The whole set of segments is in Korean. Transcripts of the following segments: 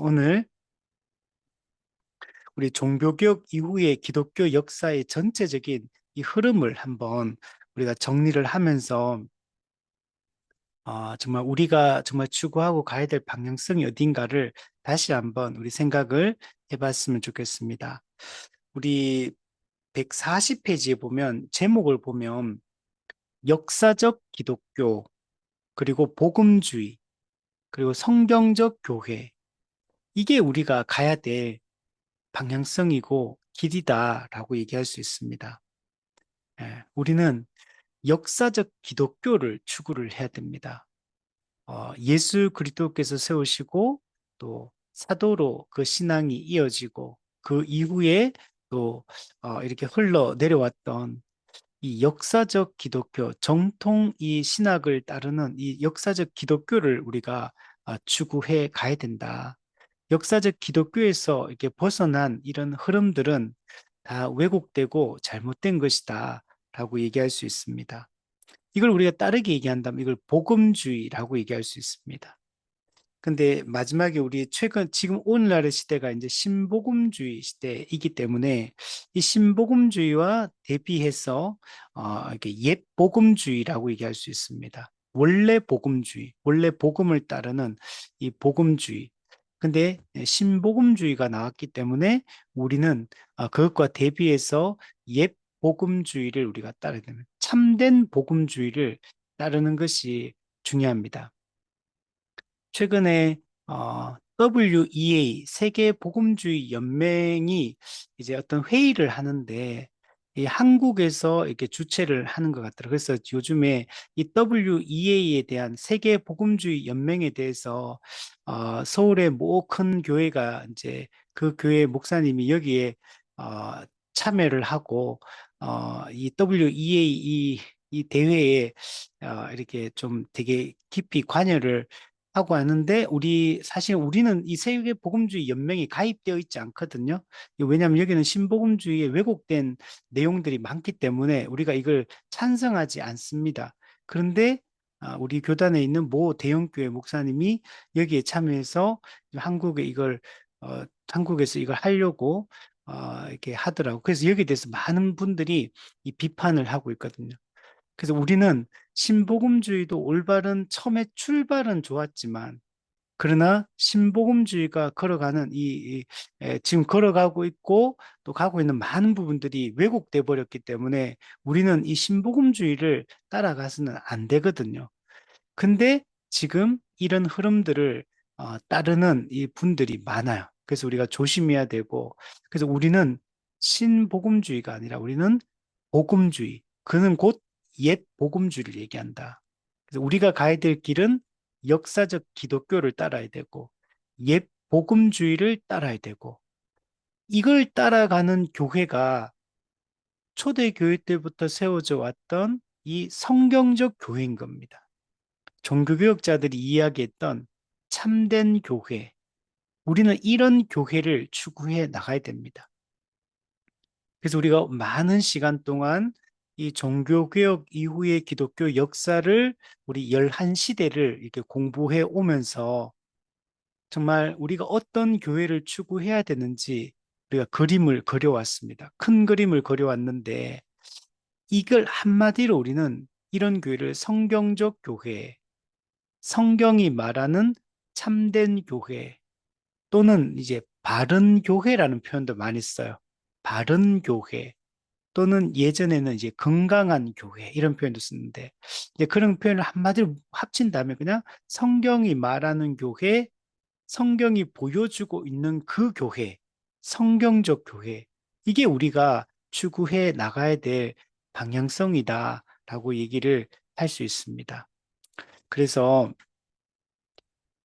오늘 우리 종교개혁 이후의 기독교 역사의 전체적인 이 흐름을 한번 우리가 정리를 하면서 정말 우리가 정말 추구하고 가야 될 방향성이 어딘가를 다시 한번 우리 생각을 해봤으면 좋겠습니다. 우리 140페이지에 보면 제목을 보면 역사적 기독교, 그리고 복음주의, 그리고 성경적 교회, 이게 우리가 가야 될 방향성이고 길이다라고 얘기할 수 있습니다. 우리는 역사적 기독교를 추구를 해야 됩니다. 예수 그리스도께서 세우시고 또 사도로 그 신앙이 이어지고 그 이후에 또 이렇게 흘러 내려왔던 이 역사적 기독교, 정통 이 신학을 따르는 이 역사적 기독교를 우리가 추구해 가야 된다. 역사적 기독교에서 이렇게 벗어난 이런 흐름들은 다 왜곡되고 잘못된 것이다 라고 얘기할 수 있습니다. 이걸 우리가 다르게 얘기한다면 이걸 복음주의라고 얘기할 수 있습니다. 근데 마지막에 우리 최근 지금 오늘날의 시대가 이제 신복음주의 시대이기 때문에 이 신복음주의와 대비해서 이렇게 옛 복음주의라고 얘기할 수 있습니다. 원래 복음주의, 원래 복음을 따르는 이 복음주의. 근데 신복음주의가 나왔기 때문에 우리는 그것과 대비해서 옛 복음주의를 우리가 따르야 됩니다. 참된 복음주의를 따르는 것이 중요합니다. 최근에 WEA 세계 복음주의 연맹이 이제 어떤 회의를 하는데 이 한국에서 이렇게 주최를 하는 것 같더라고요. 그래서 요즘에 이 WEA에 대한 세계 복음주의 연맹에 대해서 서울의 모 큰 교회가 이제 그 교회 목사님이 여기에 참여를 하고 이 WEA 이 대회에 이렇게 좀 되게 깊이 관여를 하고 하는데 사실 우리는 이 세계 복음주의 연맹이 가입되어 있지 않거든요. 왜냐하면 여기는 신복음주의의 왜곡된 내용들이 많기 때문에 우리가 이걸 찬성하지 않습니다. 그런데 우리 교단에 있는 모 대형교회 목사님이 여기에 참여해서 한국에서 이걸 하려고 이렇게 하더라고. 그래서 여기에 대해서 많은 분들이 이 비판을 하고 있거든요. 그래서 우리는 신복음주의도 올바른 처음에 출발은 좋았지만 그러나 신복음주의가 걸어가는 지금 걸어가고 있고 또 가고 있는 많은 부분들이 왜곡돼 버렸기 때문에 우리는 이 신복음주의를 따라가서는 안 되거든요. 근데 지금 이런 흐름들을 따르는 이 분들이 많아요. 그래서 우리가 조심해야 되고, 그래서 우리는 신복음주의가 아니라 우리는 복음주의. 그는 곧 옛 복음주의를 얘기한다. 그래서 우리가 가야 될 길은 역사적 기독교를 따라야 되고, 옛 복음주의를 따라야 되고, 이걸 따라가는 교회가 초대교회 때부터 세워져 왔던 이 성경적 교회인 겁니다. 종교개혁자들이 이야기했던 참된 교회, 우리는 이런 교회를 추구해 나가야 됩니다. 그래서 우리가 많은 시간 동안 이 종교개혁 이후의 기독교 역사를 우리 11시대를 이렇게 공부해 오면서 정말 우리가 어떤 교회를 추구해야 되는지 우리가 그림을 그려왔습니다. 큰 그림을 그려왔는데 이걸 한마디로 우리는 이런 교회를 성경적 교회, 성경이 말하는 참된 교회 또는 이제 바른 교회라는 표현도 많이 써요. 바른 교회 또는 예전에는 이제 건강한 교회 이런 표현도 쓰는데 이제 그런 표현을 한마디로 합친 다음에 그냥 성경이 말하는 교회, 성경이 보여주고 있는 그 교회, 성경적 교회 이게 우리가 추구해 나가야 될 방향성이다라고 얘기를 할 수 있습니다. 그래서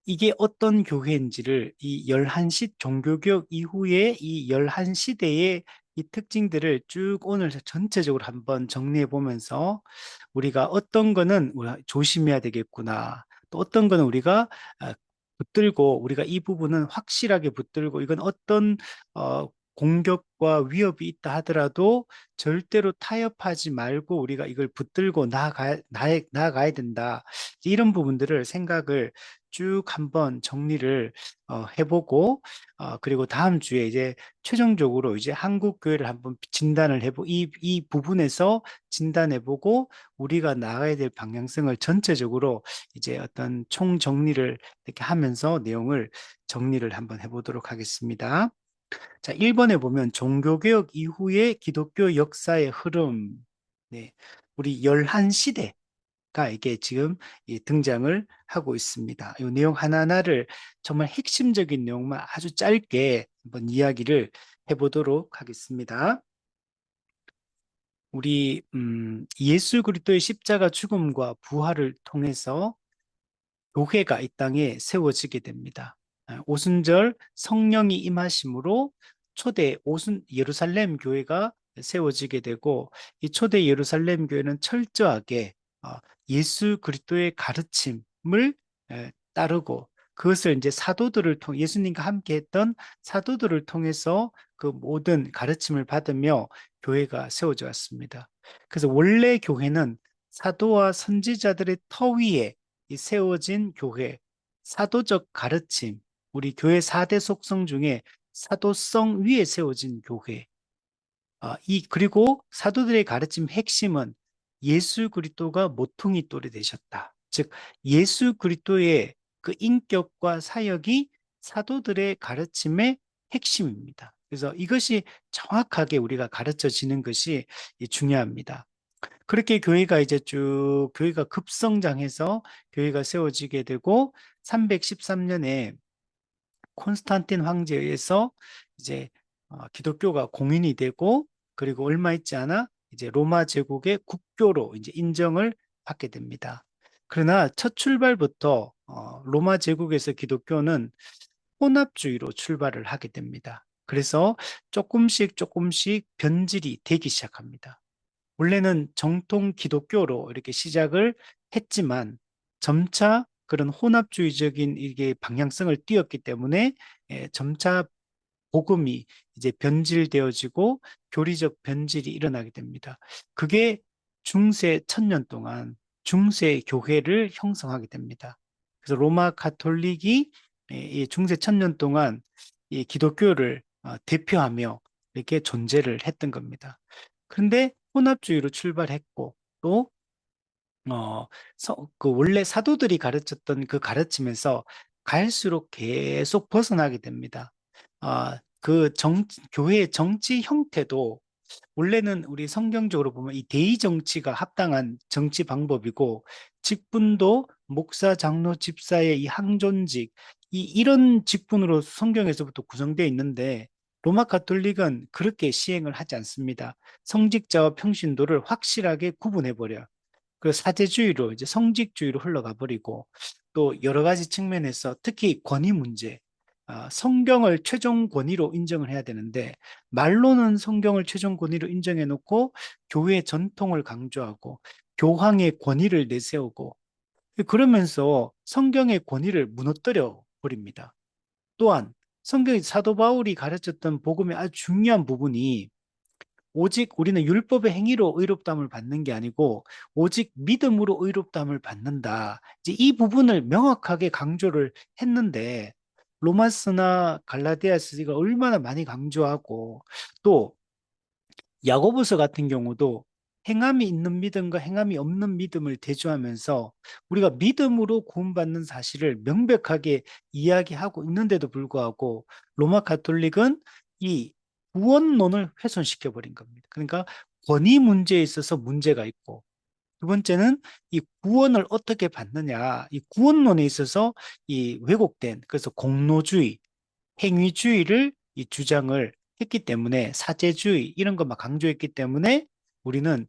이게 어떤 교회인지를 이 11시 종교개혁 이후에 이 11시대의 이 특징들을 쭉 오늘 전체적으로 한번 정리해 보면서 우리가 어떤 거는 우리가 조심해야 되겠구나. 또 어떤 거는 우리가 붙들고 우리가 이 부분은 확실하게 붙들고 이건 어떤 어, 공격과 위협이 있다 하더라도 절대로 타협하지 말고 우리가 이걸 붙들고 나아가야 된다. 이런 부분들을 생각을 쭉 한번 정리를 해보고 그리고 다음 주에 이제 최종적으로 이제 한국 교회를 한번 진단을 해보고 이 부분에서 진단해보고 우리가 나가야 될 방향성을 전체적으로 이제 어떤 총 정리를 이렇게 하면서 내용을 정리를 한번 해보도록 하겠습니다. 자, 1번에 보면 종교개혁 이후의 기독교 역사의 흐름. 네. 우리 열한 시대가 이게 지금 등장을 하고 있습니다. 이 내용 하나하나를 정말 핵심적인 내용만 아주 짧게 한번 이야기를 해보도록 하겠습니다. 우리 예수 그리스도의 십자가 죽음과 부활을 통해서 교회가 이 땅에 세워지게 됩니다. 오순절 성령이 임하심으로 초대 예루살렘 교회가 세워지게 되고 이 초대 예루살렘 교회는 철저하게 예수 그리스도의 가르침을 따르고 그것을 이제 사도들을 통해 예수님과 함께 했던 사도들을 통해서 그 모든 가르침을 받으며 교회가 세워져 왔습니다. 그래서 원래 교회는 사도와 선지자들의 터 위에 이 세워진 교회, 사도적 가르침, 우리 교회 4대 속성 중에 사도성 위에 세워진 교회. 그리고 사도들의 가르침 핵심은 예수 그리스도가 모퉁이 돌이 되셨다. 즉, 예수 그리스도의 그 인격과 사역이 사도들의 가르침의 핵심입니다. 그래서 이것이 정확하게 우리가 가르쳐지는 것이 중요합니다. 그렇게 교회가 이제 쭉 교회가 급성장해서 교회가 세워지게 되고 313년에 콘스탄틴 황제에 의해서 이제 기독교가 공인이 되고 그리고 얼마 있지 않아 이제 로마 제국의 국교로 이제 인정을 받게 됩니다. 그러나 첫 출발부터 로마 제국에서 기독교는 혼합주의로 출발을 하게 됩니다. 그래서 조금씩 변질이 되기 시작합니다. 원래는 정통 기독교로 이렇게 시작을 했지만 점차 그런 혼합주의적인 이게 방향성을 띄었기 때문에 점차 복음이 이제 변질되어지고 교리적 변질이 일어나게 됩니다. 그게 중세 1000년 동안 중세 교회를 형성하게 됩니다. 그래서 로마 가톨릭이 이 중세 1000년 동안 이 기독교를 대표하며 이렇게 존재를 했던 겁니다. 그런데 혼합주의로 출발했고 또 그 원래 사도들이 가르쳤던 그 가르침에서 갈수록 계속 벗어나게 됩니다. 그 교회의 정치 형태도 원래는 우리 성경적으로 보면 이 대의 정치가 합당한 정치 방법이고 직분도 목사, 장로, 집사의 이 항존직 이런 직분으로 성경에서부터 구성되어 있는데 로마 가톨릭은 그렇게 시행을 하지 않습니다. 성직자와 평신도를 확실하게 구분해 버려요. 그 사제주의로 이제 성직주의로 흘러가 버리고 또 여러 가지 측면에서 특히 권위 문제, 성경을 최종 권위로 인정을 해야 되는데 말로는 성경을 최종 권위로 인정해 놓고 교회 전통을 강조하고 교황의 권위를 내세우고 그러면서 성경의 권위를 무너뜨려 버립니다. 또한 성경의 사도 바울이 가르쳤던 복음의 아주 중요한 부분이 오직 우리는 율법의 행위로 의롭다함을 받는 게 아니고 오직 믿음으로 의롭다함을 받는다. 이제 이 부분을 명확하게 강조를 했는데 로마서나 갈라디아서가 얼마나 많이 강조하고 또 야고보서 같은 경우도 행함이 있는 믿음과 행함이 없는 믿음을 대조하면서 우리가 믿음으로 구원받는 사실을 명백하게 이야기하고 있는데도 불구하고 로마 가톨릭은 이 구원론을 훼손시켜 버린 겁니다. 그러니까 권위 문제에 있어서 문제가 있고 두 번째는 이 구원을 어떻게 받느냐 이 구원론에 있어서 이 왜곡된 그래서 공로주의 행위주의를 이 주장을 했기 때문에 사제주의 이런 것만 강조했기 때문에 우리는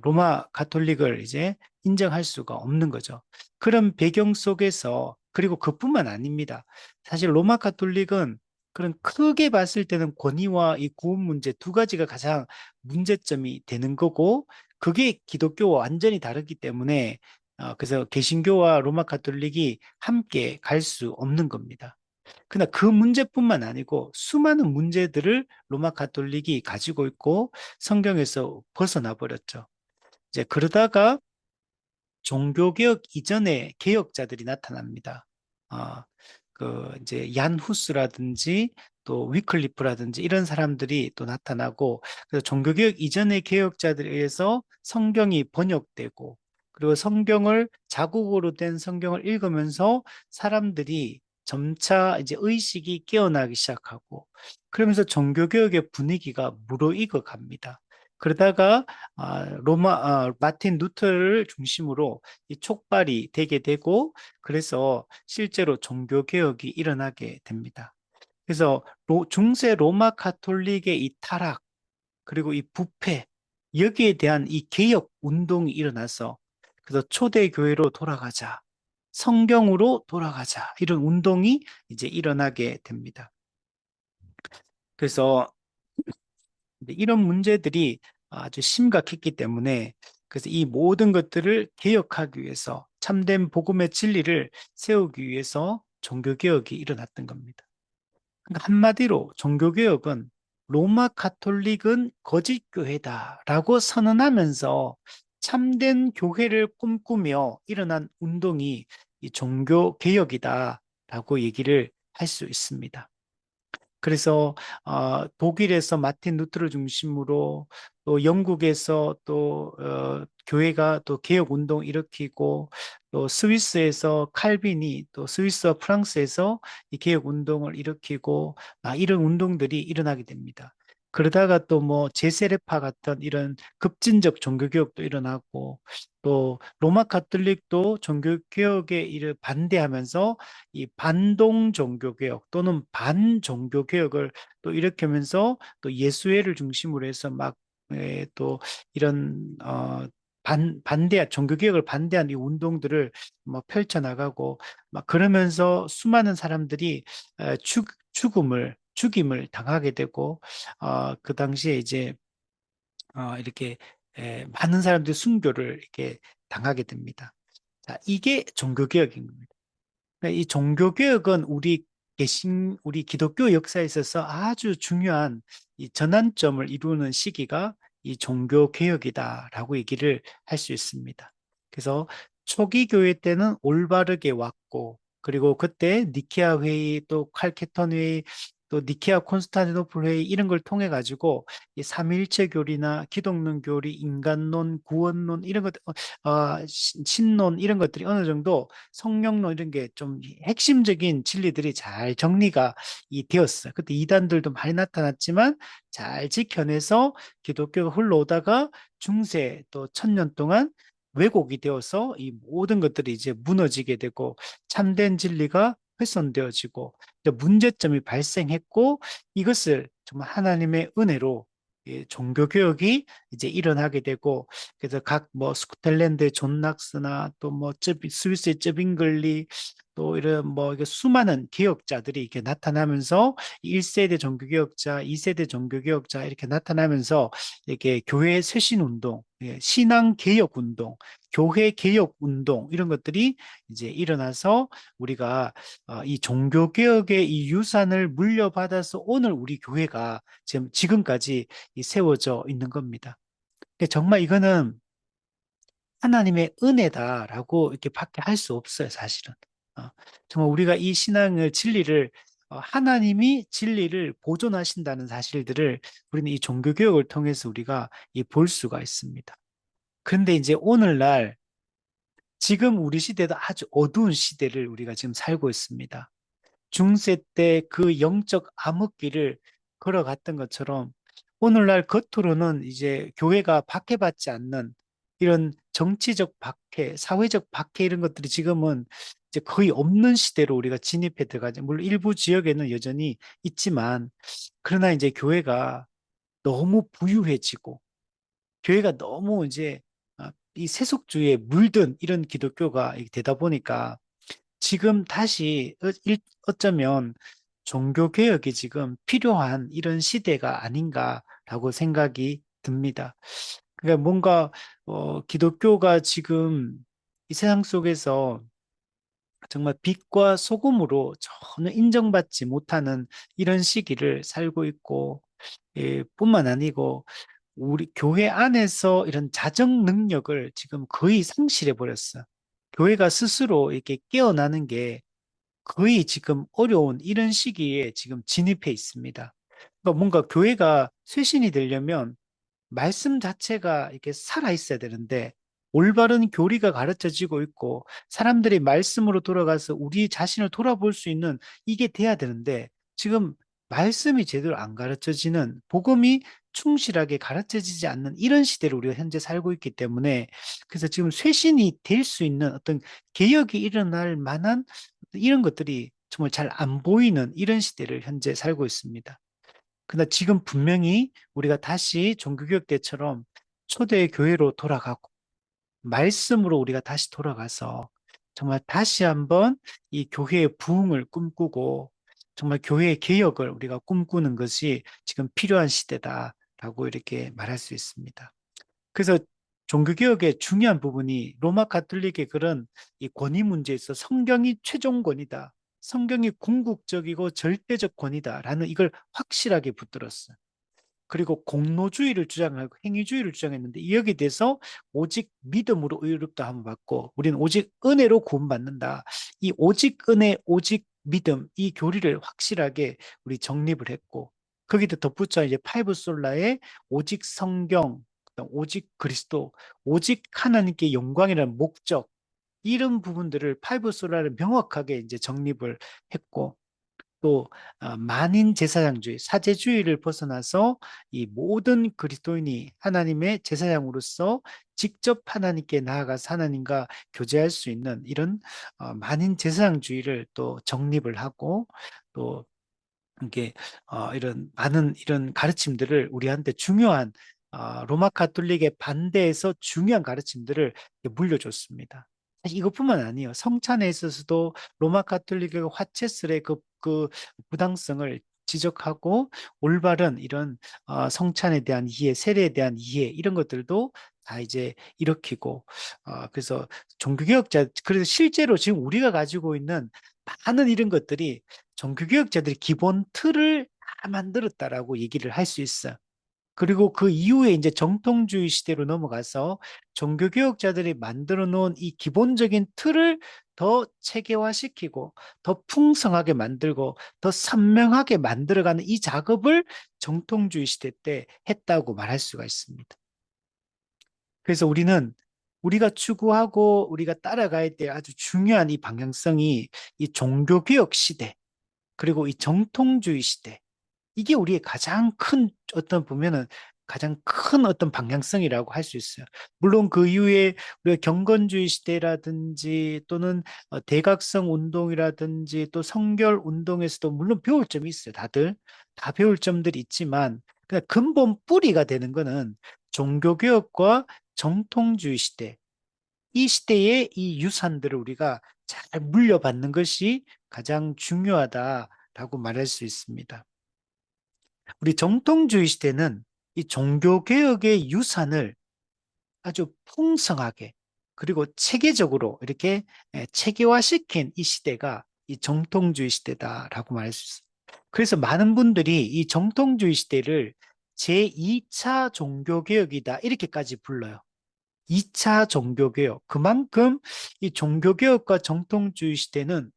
로마 가톨릭을 이제 인정할 수가 없는 거죠. 그런 배경 속에서 그리고 그뿐만 아닙니다. 사실 로마 가톨릭은 그런 크게 봤을 때는 권위와 이 구원 문제 두 가지가 가장 문제점이 되는 거고 그게 기독교와 완전히 다르기 때문에 그래서 개신교와 로마 가톨릭이 함께 갈 수 없는 겁니다. 그러나 그 문제뿐만 아니고 수많은 문제들을 로마 가톨릭이 가지고 있고 성경에서 벗어나 버렸죠. 이제 그러다가 종교개혁 이전의 개혁자들이 나타납니다. 아, 이제 얀 후스라든지 또 위클리프라든지 이런 사람들이 또 나타나고, 그래서 종교개혁 이전의 개혁자들에 의해서 성경이 번역되고, 그리고 성경을 자국어로 된 성경을 읽으면서 사람들이 점차 이제 의식이 깨어나기 시작하고, 그러면서 종교개혁의 분위기가 무르익어 갑니다. 그러다가 마틴 루터를 중심으로 이 촉발이 되게 되고, 그래서 실제로 종교개혁이 일어나게 됩니다. 그래서 중세 로마 가톨릭의 이 타락, 그리고 이 부패, 여기에 대한 이 개혁 운동이 일어나서, 그래서 초대교회로 돌아가자, 성경으로 돌아가자, 이런 운동이 이제 일어나게 됩니다. 그래서 이런 문제들이 아주 심각했기 때문에, 그래서 이 모든 것들을 개혁하기 위해서, 참된 복음의 진리를 세우기 위해서 종교개혁이 일어났던 겁니다. 그러니까 한마디로 종교개혁은 로마 가톨릭은 거짓 교회다라고 선언하면서 참된 교회를 꿈꾸며 일어난 운동이 이 종교개혁이다라고 얘기를 할 수 있습니다. 그래서 독일에서 마틴 루터를 중심으로, 또 영국에서 또 교회가 또 개혁 운동 일으키고, 또 스위스에서 칼빈이, 또 스위스와 프랑스에서 이 개혁 운동을 일으키고, 이런 운동들이 일어나게 됩니다. 그러다가 또 뭐 제세례파 같은 이런 급진적 종교개혁도 일어나고, 또 로마 가톨릭도 종교개혁에 이를 반대하면서 이 반동 종교개혁 또는 반종교개혁을 또 일으키면서, 또 예수회를 중심으로 해서 막 또 이런 반대 종교개혁을 반대한 이 운동들을 뭐 펼쳐나가고, 막 그러면서 수많은 사람들이 죽임을 당하게 되고, 그 당시에 이제 이렇게 많은 사람들이 순교를 이렇게 당하게 됩니다. 자, 이게 종교개혁인 겁니다. 그러니까 이 종교개혁은 우리 기독교 역사에 있어서 아주 중요한 이 전환점을 이루는 시기가 이 종교개혁이다라고 얘기를 할 수 있습니다. 그래서 초기 교회 때는 올바르게 왔고, 그리고 그때 니케아 회의, 또 칼케톤 회의, 또 니케아 콘스탄티노플 회의, 이런 걸 통해 가지고 이 삼위일체 교리나 기독론 교리, 인간론, 구원론, 이런 것, 신론, 이런 것들이 어느 정도, 성령론, 이런 게 좀 핵심적인 진리들이 잘 정리가 되었어요. 그때 이단들도 많이 나타났지만 잘 지켜내서 기독교가 흘러오다가 중세 또 1000년 동안 왜곡이 되어서 이 모든 것들이 이제 무너지게 되고, 참된 진리가 훼손되어지고 문제점이 발생했고, 이것을 정말 하나님의 은혜로 종교개혁이 이제 일어나게 되고, 그래서 각 뭐 스코틀랜드의 존 낙스나 또 뭐 스위스의 쩌빙글리, 또 이런 뭐 이게 수많은 개혁자들이 이렇게 나타나면서 1세대 종교개혁자, 2세대 종교개혁자 이렇게 나타나면서 이렇게 교회 쇄신 운동, 신앙 개혁 운동, 교회 개혁 운동, 이런 것들이 이제 일어나서 우리가 이 종교개혁의 이 유산을 물려받아서 오늘 우리 교회가 지금까지 세워져 있는 겁니다. 정말 이거는 하나님의 은혜다라고 이렇게 밖에 할 수 없어요, 사실은. 어, 정말 우리가 이 신앙을, 진리를, 하나님이 진리를 보존하신다는 사실들을 우리는 이 종교개혁을 통해서 우리가 볼 수가 있습니다. 그런데 이제 오늘날, 지금 우리 시대도 아주 어두운 시대를 우리가 지금 살고 있습니다. 중세 때 그 영적 암흑기를 걸어갔던 것처럼, 오늘날 겉으로는 이제 교회가 박해받지 않는 이런 정치적 박해, 사회적 박해, 이런 것들이 지금은 이제 거의 없는 시대로 우리가 진입해 들어가죠. 물론 일부 지역에는 여전히 있지만, 그러나 이제 교회가 너무 부유해지고, 교회가 너무 이제 이 세속주의에 물든 이런 기독교가 되다 보니까, 지금 다시 어쩌면 종교개혁이 지금 필요한 이런 시대가 아닌가라고 생각이 듭니다. 그러니까 뭔가 기독교가 지금 이 세상 속에서 정말 빛과 소금으로 전혀 인정받지 못하는 이런 시기를 살고 있고, 뿐만 아니고 우리 교회 안에서 이런 자정 능력을 지금 거의 상실해 버렸어. 교회가 스스로 이렇게 깨어나는 게 거의 지금 어려운 이런 시기에 지금 진입해 있습니다. 그러니까 뭔가 교회가 쇄신이 되려면 말씀 자체가 이렇게 살아 있어야 되는데 올바른 교리가 가르쳐지고 있고 사람들이 말씀으로 돌아가서 우리 자신을 돌아볼 수 있는 이게 돼야 되는데 지금 말씀이 제대로 안 가르쳐지는 복음이 충실하게 가르쳐지지 않는 이런 시대를 우리가 현재 살고 있기 때문에 그래서 지금 쇄신이 될 수 있는 어떤 개혁이 일어날 만한 이런 것들이 정말 잘 안 보이는 이런 시대를 현재 살고 있습니다. 그러나 지금 분명히 우리가 다시 종교개혁 때처럼 초대 교회로 돌아가고 말씀으로 우리가 다시 돌아가서 정말 다시 한번 이 교회의 부흥을 꿈꾸고 정말 교회의 개혁을 우리가 꿈꾸는 것이 지금 필요한 시대다라고 이렇게 말할 수 있습니다. 그래서 종교개혁의 중요한 부분이 로마 가톨릭의 그런 이 권위 문제에서 성경이 최종 권위다. 성경이 궁극적이고 절대적 권위다라는 이걸 확실하게 붙들었어요. 그리고 공로주의를 주장하고 행위주의를 주장했는데 여기에 대해서 오직 믿음으로 의롭다 함을 받고 우리는 오직 은혜로 구원받는다. 이 오직 은혜, 오직 믿음 이 교리를 확실하게 우리 정립을 했고 거기다 덧붙여 이제 파이브 솔라의 오직 성경, 오직 그리스도, 오직 하나님께 영광이라는 목적 이런 부분들을 파이브 솔라를 명확하게 이제 정립을 했고 또 만인 제사장주의, 사제주의를 벗어나서 이 모든 그리스도인이 하나님의 제사장으로서 직접 하나님께 나아가서 하나님과 교제할 수 있는 이런 만인 제사장주의를 또 정립을 하고 또 이게 이런 많은 이런 가르침들을 우리한테 중요한 로마 가톨릭의 반대에서 중요한 가르침들을 물려줬습니다. 사실 이것뿐만 아니에요. 성찬에 있어서도 로마 가톨릭의 화채술의 그 부당성을 지적하고 올바른 이런 성찬에 대한 이해, 세례에 대한 이해 이런 것들도 다 이제 일으키고 그래서 종교개혁자 그래서 실제로 지금 우리가 가지고 있는 많은 이런 것들이 종교개혁자들이 기본 틀을 다 만들었다라고 얘기를 할 수 있어. 그리고 그 이후에 이제 정통주의 시대로 넘어가서 종교개혁자들이 만들어 놓은 이 기본적인 틀을 더 체계화시키고 더 풍성하게 만들고 더 선명하게 만들어가는 이 작업을 정통주의 시대 때 했다고 말할 수가 있습니다. 그래서 우리는 우리가 추구하고 우리가 따라가야 될 아주 중요한 이 방향성이 이 종교개혁 시대 그리고 이 정통주의 시대, 이게 우리의 가장 큰 어떤 보면은 가장 큰 어떤 방향성이라고 할 수 있어요. 물론 그 이후에 우리가 경건주의 시대라든지 또는 대각성 운동이라든지 또 성결 운동에서도 물론 배울 점이 있어요. 다들 다 배울 점들이 있지만 그냥 근본 뿌리가 되는 거는 종교개혁과 정통주의 시대, 이 시대의 이 유산들을 우리가 잘 물려받는 것이 가장 중요하다라고 말할 수 있습니다. 우리 정통주의 시대는 이 종교개혁의 유산을 아주 풍성하게 그리고 체계적으로 이렇게 체계화시킨 이 시대가 이 정통주의 시대다라고 말할 수 있습니다. 그래서 많은 분들이 이 정통주의 시대를 제2차 종교개혁이다 이렇게까지 불러요. 2차 종교개혁. 그만큼 이 종교개혁과 정통주의 시대는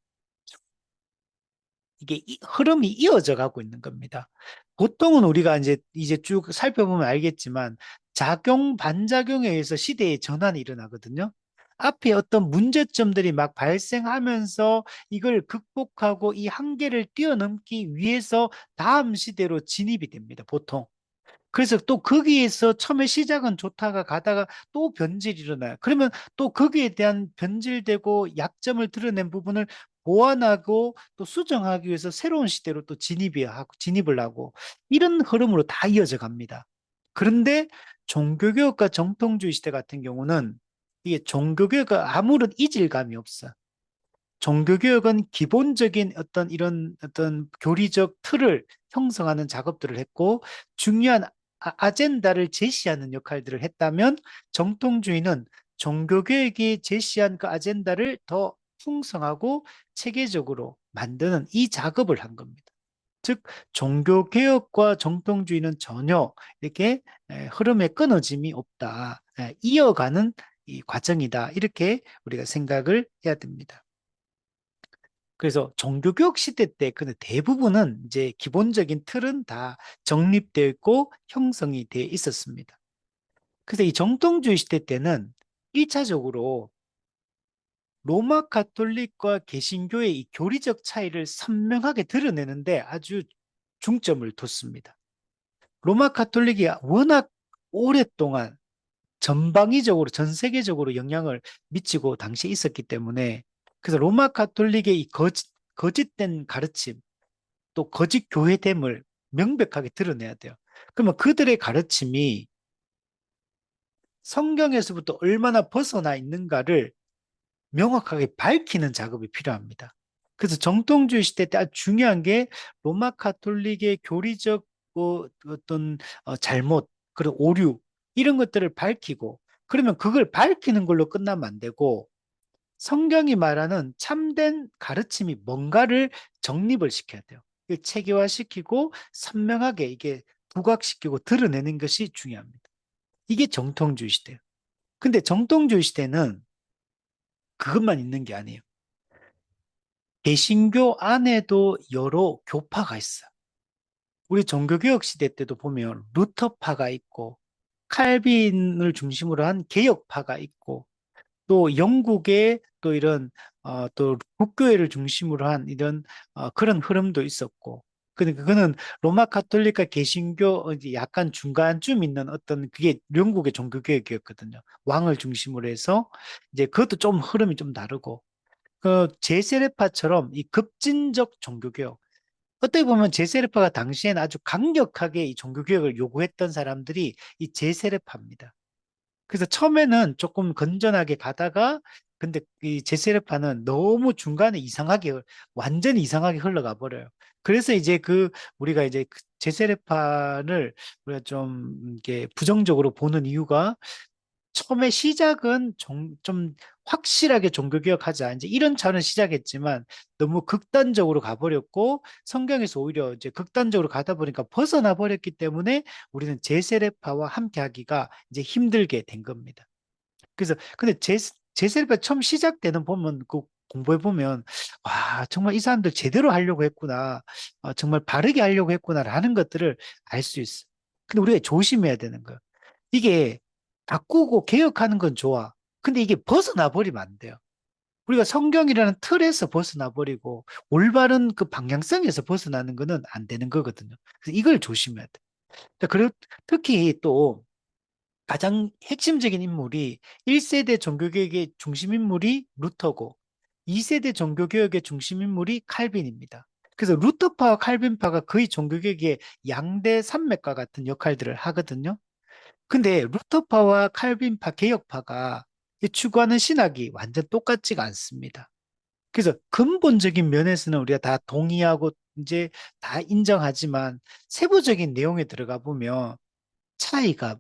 이게 흐름이 이어져 가고 있는 겁니다. 보통은 우리가 이제 쭉 살펴보면 알겠지만 작용, 반작용에 의해서 시대의 전환이 일어나거든요. 앞에 어떤 문제점들이 막 발생하면서 이걸 극복하고 이 한계를 뛰어넘기 위해서 다음 시대로 진입이 됩니다, 보통. 그래서 또 거기에서 처음에 시작은 좋다가 가다가 또 변질이 일어나요. 그러면 또 거기에 대한 변질되고 약점을 드러낸 부분을 보완하고 또 수정하기 위해서 새로운 시대로 또 진입을 하고 이런 흐름으로 다 이어져 갑니다. 그런데 종교개혁과 정통주의 시대 같은 경우는 이게 종교개혁과 아무런 이질감이 없어. 종교개혁은 기본적인 어떤 이런 어떤 교리적 틀을 형성하는 작업들을 했고 중요한 아젠다를 제시하는 역할들을 했다면 정통주의는 종교개혁이 제시한 그 아젠다를 더 풍성하고 체계적으로 만드는 이 작업을 한 겁니다. 즉, 종교개혁과 정통주의는 전혀 이렇게 흐름에 끊어짐이 없다. 이어가는 이 과정이다. 이렇게 우리가 생각을 해야 됩니다. 그래서 종교개혁 시대 때 근데 대부분은 이제 기본적인 틀은 다 정립되어 있고 형성이 되어 있었습니다. 그래서 이 정통주의 시대 때는 1차적으로 로마 가톨릭과 개신교의 이 교리적 차이를 선명하게 드러내는데 아주 중점을 뒀습니다. 로마 가톨릭이 워낙 오랫동안 전방위적으로 전 세계적으로 영향을 미치고 당시에 있었기 때문에 그래서 로마 가톨릭의 이 거짓된 가르침 또 거짓 교회됨을 명백하게 드러내야 돼요. 그러면 그들의 가르침이 성경에서부터 얼마나 벗어나 있는가를 명확하게 밝히는 작업이 필요합니다. 그래서 정통주의 시대 때 아주 중요한 게 로마 카톨릭의 교리적 어떤 잘못, 그리고 오류 이런 것들을 밝히고 그러면 그걸 밝히는 걸로 끝나면 안 되고 성경이 말하는 참된 가르침이 뭔가를 정립을 시켜야 돼요. 체계화시키고 선명하게 이게 부각시키고 드러내는 것이 중요합니다. 이게 정통주의 시대예요. 근데 정통주의 시대는 그것만 있는 게 아니에요. 개신교 안에도 여러 교파가 있어요. 우리 종교개혁 시대 때도 보면 루터파가 있고 칼빈을 중심으로 한 개혁파가 있고 또 영국의 또 이런 또 국교회를 중심으로 한 이런 그런 흐름도 있었고 그러니까 그거는 로마 카톨릭과 개신교 이제 약간 중간쯤 있는 어떤 그게 영국의 종교개혁이었거든요. 왕을 중심으로 해서 이제 그것도 좀 흐름이 좀 다르고 그 제세례파처럼 이 급진적 종교개혁. 어떻게 보면 제세례파가 당시에는 아주 강력하게 이 종교개혁을 요구했던 사람들이 이 제세례파입니다. 그래서 처음에는 조금 건전하게 가다가 근데 이 제세례파는 너무 중간에 완전히 이상하게 흘러가 버려요. 그래서 이제 우리가 이제 제세례파를 우리가 좀 이게 부정적으로 보는 이유가 처음에 시작은 좀 확실하게 종교개혁하자. 이제 이런 차원을 시작했지만 너무 극단적으로 가버렸고 성경에서 오히려 이제 극단적으로 가다 보니까 벗어나 버렸기 때문에 우리는 제세례파와 함께 하기가 이제 힘들게 된 겁니다. 그래서 근데 제세례파 처음 시작되는 보면 그 공부해 보면 와 정말 이 사람들 제대로 하려고 했구나. 정말 바르게 하려고 했구나라는 것들을 알 수 있어. 근데 우리가 조심해야 되는 거예요. 이게 바꾸고 개혁하는 건 좋아. 근데 이게 벗어나 버리면 안 돼요. 우리가 성경이라는 틀에서 벗어나 버리고 올바른 그 방향성에서 벗어나는 거는 안 되는 거거든요. 그래서 이걸 조심해야 돼. 그리고 특히 또 가장 핵심적인 인물이 1세대 종교개혁의 중심 인물이 루터고 2세대 종교개혁의 중심 인물이 칼빈입니다. 그래서 루터파와 칼빈파가 거의 종교개혁의 양대 산맥과 같은 역할들을 하거든요. 근데 루터파와 칼빈파, 개혁파가 추구하는 신학이 완전 똑같지가 않습니다. 그래서 근본적인 면에서는 우리가 다 동의하고 이제 다 인정하지만 세부적인 내용에 들어가 보면 차이가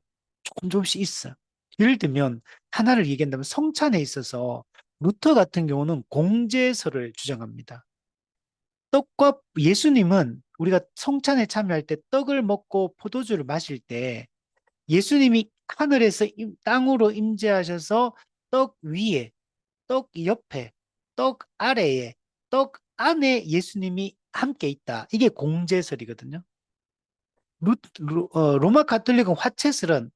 조금씩 있어요. 예를 들면 하나를 얘기한다면 성찬에 있어서 루터 같은 경우는 공제설을 주장합니다. 떡과 예수님은 우리가 성찬에 참여할 때 떡을 먹고 포도주를 마실 때 예수님이 하늘에서 땅으로 임재하셔서 떡 위에, 떡 옆에, 떡 아래에, 떡 안에 예수님이 함께 있다. 이게 공제설이거든요. 로마 가톨릭은 화채설은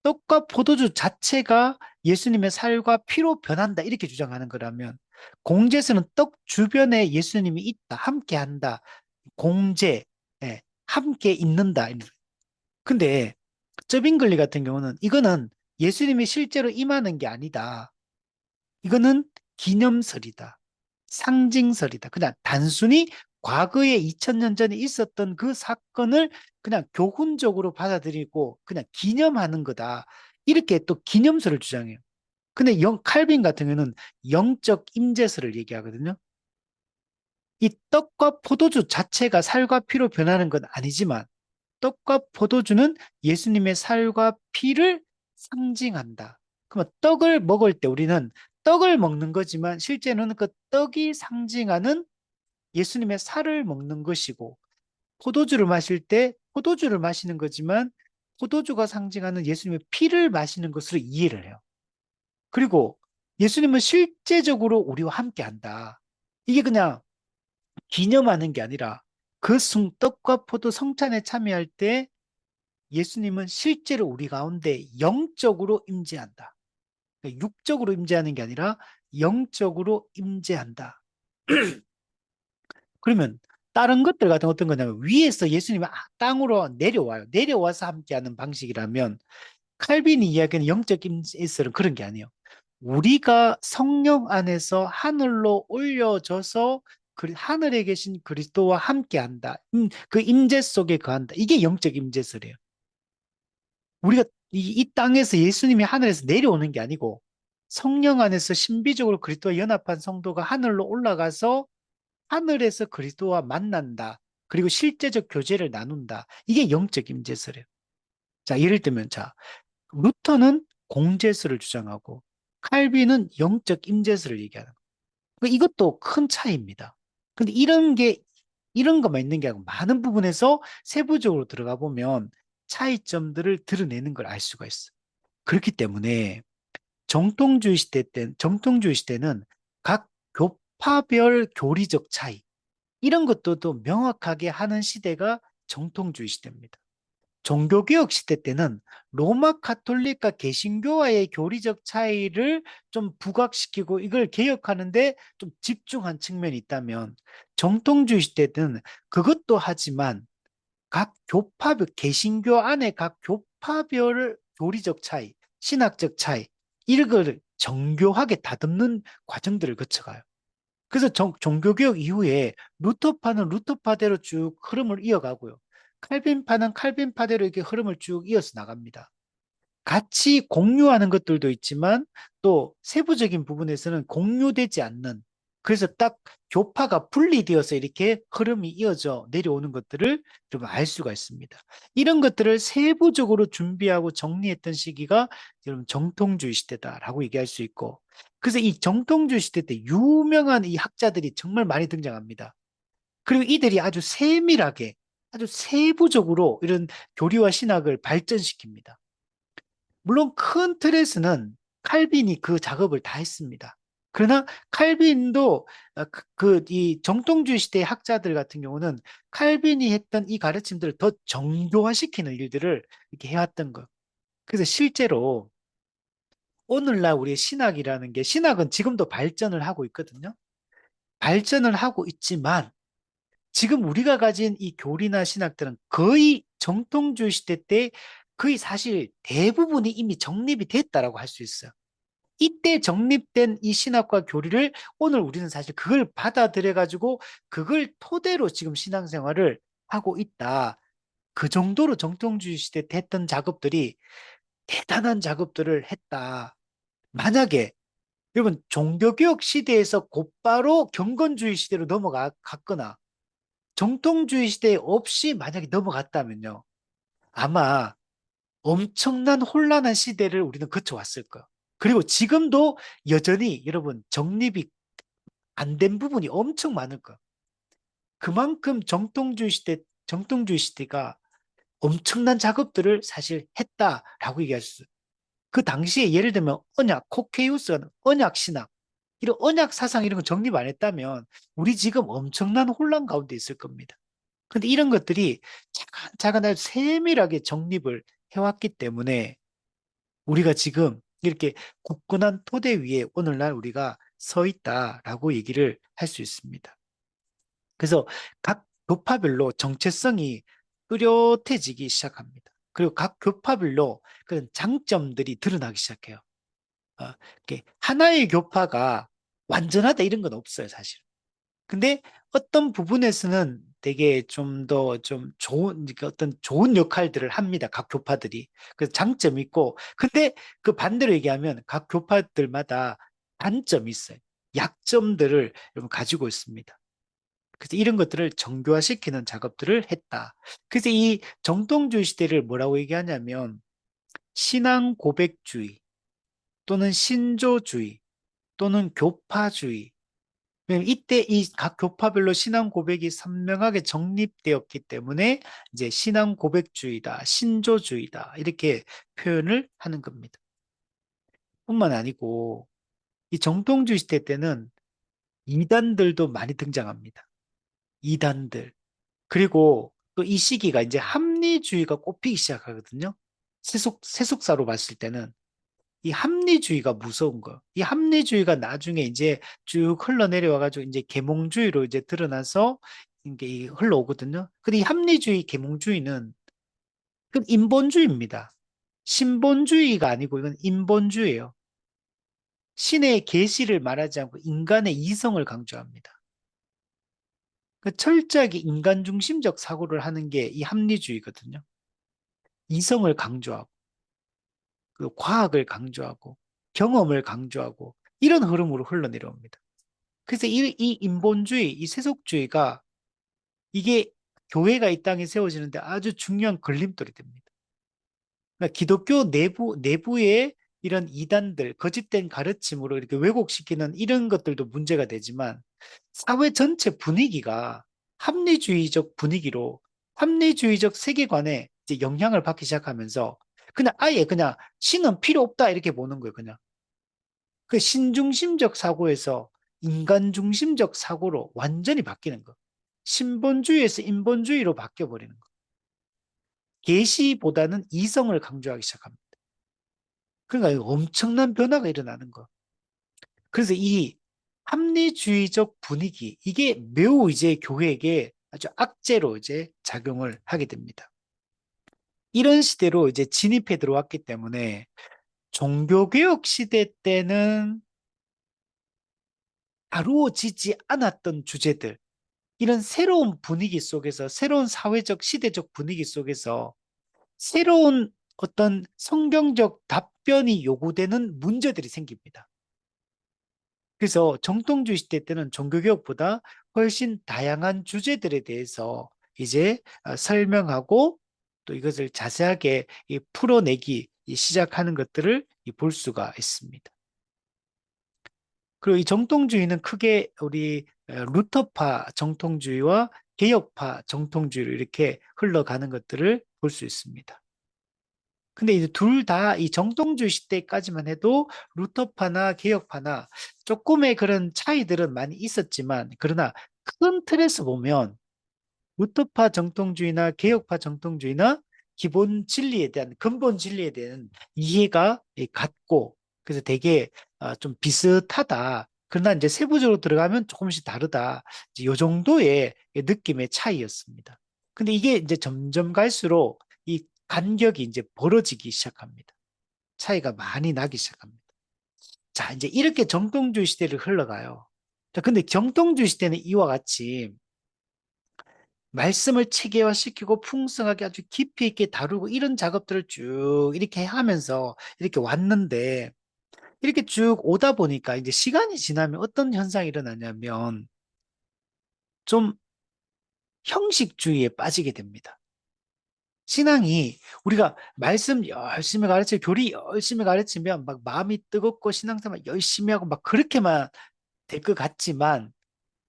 떡과 포도주 자체가 예수님의 살과 피로 변한다. 이렇게 주장하는 거라면 공제설은 떡 주변에 예수님이 있다. 함께 한다. 공제, 예, 함께 있는다. 근데 쩌빙글리 같은 경우는 이거는 예수님이 실제로 임하는 게 아니다. 이거는 기념설이다. 상징설이다. 그냥 단순히 과거에 2000년 전에 있었던 그 사건을 그냥 교훈적으로 받아들이고 그냥 기념하는 거다. 이렇게 또 기념설을 주장해요. 근데 칼빈 같은 경우는 영적 임재설을 얘기하거든요. 이 떡과 포도주 자체가 살과 피로 변하는 건 아니지만 떡과 포도주는 예수님의 살과 피를 상징한다. 그러면 떡을 먹을 때 우리는 떡을 먹는 거지만 실제로는 그 떡이 상징하는 예수님의 살을 먹는 것이고, 포도주를 마실 때 포도주를 마시는 거지만 포도주가 상징하는 예수님의 피를 마시는 것으로 이해를 해요. 그리고 예수님은 실제적으로 우리와 함께 한다. 이게 그냥 기념하는 게 아니라 그 떡과 포도 성찬에 참여할 때 예수님은 실제로 우리 가운데 영적으로 임재한다. 그러니까 육적으로 임재하는 게 아니라 영적으로 임재한다. 그러면 다른 것들 같은 어떤 거냐면 위에서 예수님이 땅으로 내려와요. 내려와서 함께하는 방식이라면 칼빈이 이야기하는 영적 임재는 그런 게 아니에요. 우리가 성령 안에서 하늘로 올려져서 하늘에 계신 그리스도와 함께한다. 그 임재 속에 거한다. 이게 영적 임재설이에요. 우리가 이 땅에서 예수님이 하늘에서 내려오는 게 아니고 성령 안에서 신비적으로 그리스도와 연합한 성도가 하늘로 올라가서 하늘에서 그리스도와 만난다. 그리고 실제적 교제를 나눈다. 이게 영적 임재설이에요. 자, 예를 들면 자, 루터는 공제설을 주장하고 칼빈은 영적 임재설을 얘기하는 거예요. 이것도 큰 차이입니다. 근데 이런 것만 있는 게 아니고 많은 부분에서 세부적으로 들어가 보면 차이점들을 드러내는 걸 알 수가 있어요. 그렇기 때문에 정통주의 시대는 각 교파별 교리적 차이, 이런 것도 또 명확하게 하는 시대가 정통주의 시대입니다. 종교개혁 시대 때는 로마 카톨릭과 개신교와의 교리적 차이를 좀 부각시키고 이걸 개혁하는데 좀 집중한 측면이 있다면 정통주의 시대 때는 그것도 하지만 각 교파별, 개신교 안에 각 교파별 교리적 차이, 신학적 차이, 이런 걸 정교하게 다듬는 과정들을 거쳐가요. 그래서 종교개혁 이후에 루터파는 루터파대로 쭉 흐름을 이어가고요. 칼빈파는 칼빈파대로 이렇게 흐름을 쭉 이어서 나갑니다. 같이 공유하는 것들도 있지만 또 세부적인 부분에서는 공유되지 않는, 그래서 딱 교파가 분리되어서 이렇게 흐름이 이어져 내려오는 것들을 좀 알 수가 있습니다. 이런 것들을 세부적으로 준비하고 정리했던 시기가 여러분 정통주의 시대다라고 얘기할 수 있고, 그래서 이 정통주의 시대 때 유명한 이 학자들이 정말 많이 등장합니다. 그리고 이들이 아주 세밀하게 아주 세부적으로 이런 교리와 신학을 발전시킵니다. 물론 큰 틀에서는 칼빈이 그 작업을 다 했습니다. 그러나 칼빈도 이 정통주의 시대의 학자들 같은 경우는 칼빈이 했던 이 가르침들을 더 정교화시키는 일들을 이렇게 해왔던 것. 그래서 실제로 오늘날 우리의 신학이라는 게, 신학은 지금도 발전을 하고 있거든요. 발전을 하고 있지만 지금 우리가 가진 이 교리나 신학들은 거의 정통주의 시대 때 거의 사실 대부분이 이미 정립이 됐다라고 할 수 있어요. 이때 정립된 이 신학과 교리를 오늘 우리는 사실 그걸 받아들여 가지고 그걸 토대로 지금 신앙생활을 하고 있다. 그 정도로 정통주의 시대 때 했던 작업들이 대단한 작업들을 했다. 만약에 여러분 종교개혁 시대에서 곧바로 경건주의 시대로 넘어갔거나 정통주의 시대에 없이 만약에 넘어갔다면요. 아마 엄청난 혼란한 시대를 우리는 거쳐왔을 거예요. 그리고 지금도 여전히 여러분 정립이 안 된 부분이 엄청 많을 거예요. 그만큼 정통주의 시대가 엄청난 작업들을 사실 했다라고 얘기할 수 있어요. 그 당시에 예를 들면 언약, 코케이우스가 언약 신학, 이런 언약 사상 이런 거 정립 안 했다면 우리 지금 엄청난 혼란 가운데 있을 겁니다. 근데 이런 것들이 차근차근 아주 세밀하게 정립을 해왔기 때문에 우리가 지금 이렇게 굳건한 토대 위에 오늘날 우리가 서 있다라고 얘기를 할 수 있습니다. 그래서 각 교파별로 정체성이 뚜렷해지기 시작합니다. 그리고 각 교파별로 그런 장점들이 드러나기 시작해요. 이렇게 하나의 교파가 완전하다 이런 건 없어요, 사실. 근데 어떤 부분에서는 되게 좀 더 좀 좋은, 그러니까 어떤 좋은 역할들을 합니다. 각 교파들이. 그래서 장점이 있고, 근데 그 반대로 얘기하면 각 교파들마다 단점이 있어요. 약점들을 여러분 가지고 있습니다. 그래서 이런 것들을 정교화시키는 작업들을 했다. 그래서 이 정통주의 시대를 뭐라고 얘기하냐면 신앙 고백주의 또는 신조주의 또는 교파주의. 왜냐면 이때 이 각 교파별로 신앙 고백이 선명하게 정립되었기 때문에 이제 신앙 고백주의다, 신조주의다 이렇게 표현을 하는 겁니다. 뿐만 아니고 이 정통주의 시대 때는 이단들도 많이 등장합니다. 이단들. 그리고 또 이 시기가 이제 합리주의가 꼽히기 시작하거든요. 세속사로 봤을 때는 이 합리주의가 무서운 거. 이 합리주의가 나중에 이제 쭉 흘러내려와가지고 이제 계몽주의로 이제 드러나서 이게 흘러오거든요. 근데 이 합리주의, 계몽주의는 그 인본주의입니다. 신본주의가 아니고 이건 인본주의예요. 신의 계시를 말하지 않고 인간의 이성을 강조합니다. 그 철저하게 인간 중심적 사고를 하는 게 이 합리주의거든요. 이성을 강조하고, 그 과학을 강조하고, 경험을 강조하고, 이런 흐름으로 흘러내려옵니다. 그래서 이 인본주의, 이 세속주의가 이게 교회가 이 땅에 세워지는데 아주 중요한 걸림돌이 됩니다. 그러니까 기독교 내부의 이런 이단들, 거짓된 가르침으로 이렇게 왜곡시키는 이런 것들도 문제가 되지만 사회 전체 분위기가 합리주의적 분위기로 합리주의적 세계관에 이제 영향을 받기 시작하면서 그냥 아예 그냥 신은 필요 없다 이렇게 보는 거예요, 그냥. 그 신중심적 사고에서 인간 중심적 사고로 완전히 바뀌는 거. 신본주의에서 인본주의로 바뀌어버리는 거. 계시보다는 이성을 강조하기 시작합니다. 그러니까 엄청난 변화가 일어나는 거. 그래서 이 합리주의적 분위기, 이게 매우 이제 교회에게 아주 악재로 이제 작용을 하게 됩니다. 이런 시대로 이제 진입해 들어왔기 때문에 종교개혁 시대 때는 다루어지지 않았던 주제들, 이런 새로운 분위기 속에서, 새로운 사회적, 시대적 분위기 속에서 새로운 어떤 성경적 답변이 요구되는 문제들이 생깁니다. 그래서 정통주의 시대 때는 종교개혁보다 훨씬 다양한 주제들에 대해서 이제 설명하고 또 이것을 자세하게 풀어내기 시작하는 것들을 볼 수가 있습니다. 그리고 이 정통주의는 크게 우리 루터파 정통주의와 개혁파 정통주의로 이렇게 흘러가는 것들을 볼 수 있습니다. 근데 이제 둘 다 이 정통주의 시대까지만 해도 루터파나 개혁파나 조금의 그런 차이들은 많이 있었지만, 그러나 큰 틀에서 보면 루터파 정통주의나 개혁파 정통주의나 기본 진리에 대한, 근본 진리에 대한 이해가 같고, 그래서 되게 좀 비슷하다. 그러나 이제 세부적으로 들어가면 조금씩 다르다. 이제 이 정도의 느낌의 차이였습니다. 근데 이게 이제 점점 갈수록 이 간격이 이제 벌어지기 시작합니다. 차이가 많이 나기 시작합니다. 자, 이제 이렇게 정통주의 시대를 흘러가요. 자, 근데 정통주의 시대는 이와 같이 말씀을 체계화시키고 풍성하게 아주 깊이 있게 다루고 이런 작업들을 쭉 이렇게 하면서 이렇게 왔는데, 이렇게 쭉 오다 보니까 이제 시간이 지나면 어떤 현상이 일어나냐면 좀 형식주의에 빠지게 됩니다. 신앙이 우리가 말씀 열심히 가르치고 교리 열심히 가르치면 막 마음이 뜨겁고 신앙생활 열심히 하고 막 그렇게만 될 것 같지만,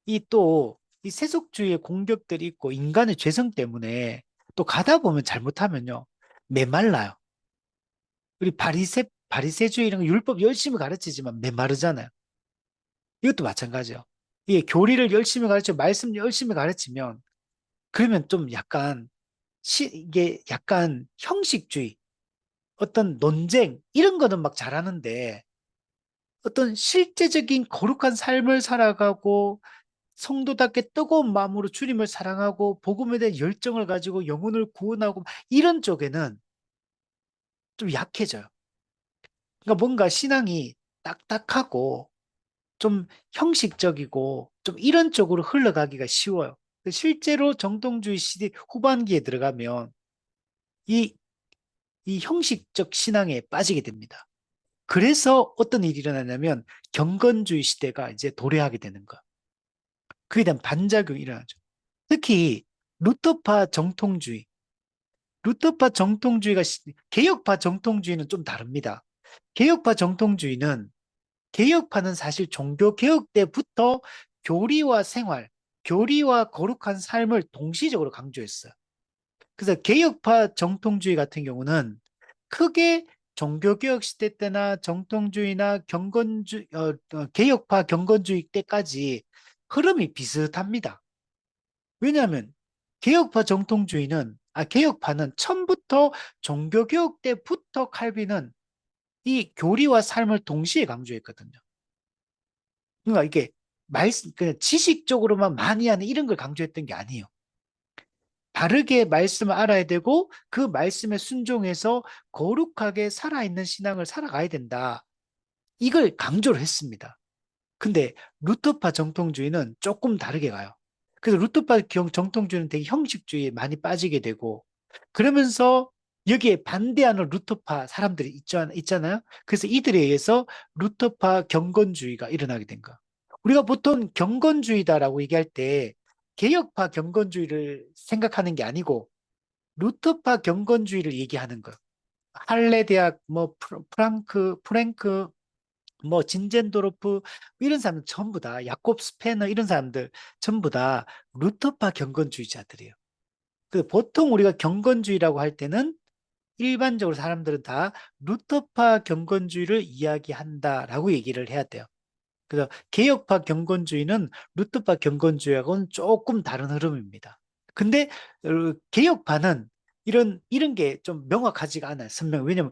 이 또 이 세속주의의 공격들이 있고 인간의 죄성 때문에 또 가다 보면 잘못하면요 메말라요. 우리 바리새주의 이런 거 율법 열심히 가르치지만 메마르잖아요. 이것도 마찬가지예요. 이게 교리를 열심히 가르치고 말씀 열심히 가르치면 그러면 좀 약간 이게 약간 형식주의, 어떤 논쟁 이런 거는 막 잘하는데 어떤 실제적인 거룩한 삶을 살아가고 성도답게 뜨거운 마음으로 주님을 사랑하고 복음에 대한 열정을 가지고 영혼을 구원하고 이런 쪽에는 좀 약해져요. 그러니까 뭔가 신앙이 딱딱하고 좀 형식적이고 좀 이런 쪽으로 흘러가기가 쉬워요. 실제로 정통주의 시대 후반기에 들어가면 이, 이 형식적 신앙에 빠지게 됩니다. 그래서 어떤 일이 일어나냐면 경건주의 시대가 이제 도래하게 되는 거. 그에 대한 반작용이 일어나죠. 특히 루터파 정통주의, 루터파 정통주의가 개혁파 정통주의는 좀 다릅니다. 개혁파 정통주의는 개혁파는 사실 종교개혁 때부터 교리와 생활, 교리와 거룩한 삶을 동시적으로 강조했어요. 그래서 개혁파 정통주의 같은 경우는 크게 종교개혁 시대 때나 정통주의나 개혁파 경건주의 때까지 흐름이 비슷합니다. 왜냐하면 개혁파는 처음부터 종교개혁 때부터 칼빈은 이 교리와 삶을 동시에 강조했거든요. 그러니까 이게 그냥 지식적으로만 많이 하는 이런 걸 강조했던 게 아니에요. 바르게 말씀을 알아야 되고 그 말씀에 순종해서 거룩하게 살아있는 신앙을 살아가야 된다. 이걸 강조를 했습니다. 근데 루터파 정통주의는 조금 다르게 가요. 그래서 정통주의는 되게 형식주의에 많이 빠지게 되고 그러면서 여기에 반대하는 루터파 사람들이 있잖아요. 그래서 이들에 의해서 루터파 경건주의가 일어나게 된 거. 우리가 보통 경건주의다라고 얘기할 때 개혁파 경건주의를 생각하는 게 아니고 루터파 경건주의를 얘기하는 거예요. 할레 대학, 뭐 프랭크, 뭐 진젠도로프 이런 사람들 전부 다 야콥 스페너 이런 사람들 전부 다 루터파 경건주의자들이에요. 그 보통 우리가 경건주의라고 할 때는 일반적으로 사람들은 다 루터파 경건주의를 이야기한다라고 얘기를 해야 돼요. 그래서 개혁파 경건주의는 루터파 경건주의하고는 조금 다른 흐름입니다. 근데 개혁파는 이런 게 좀 명확하지가 않아요. 왜냐면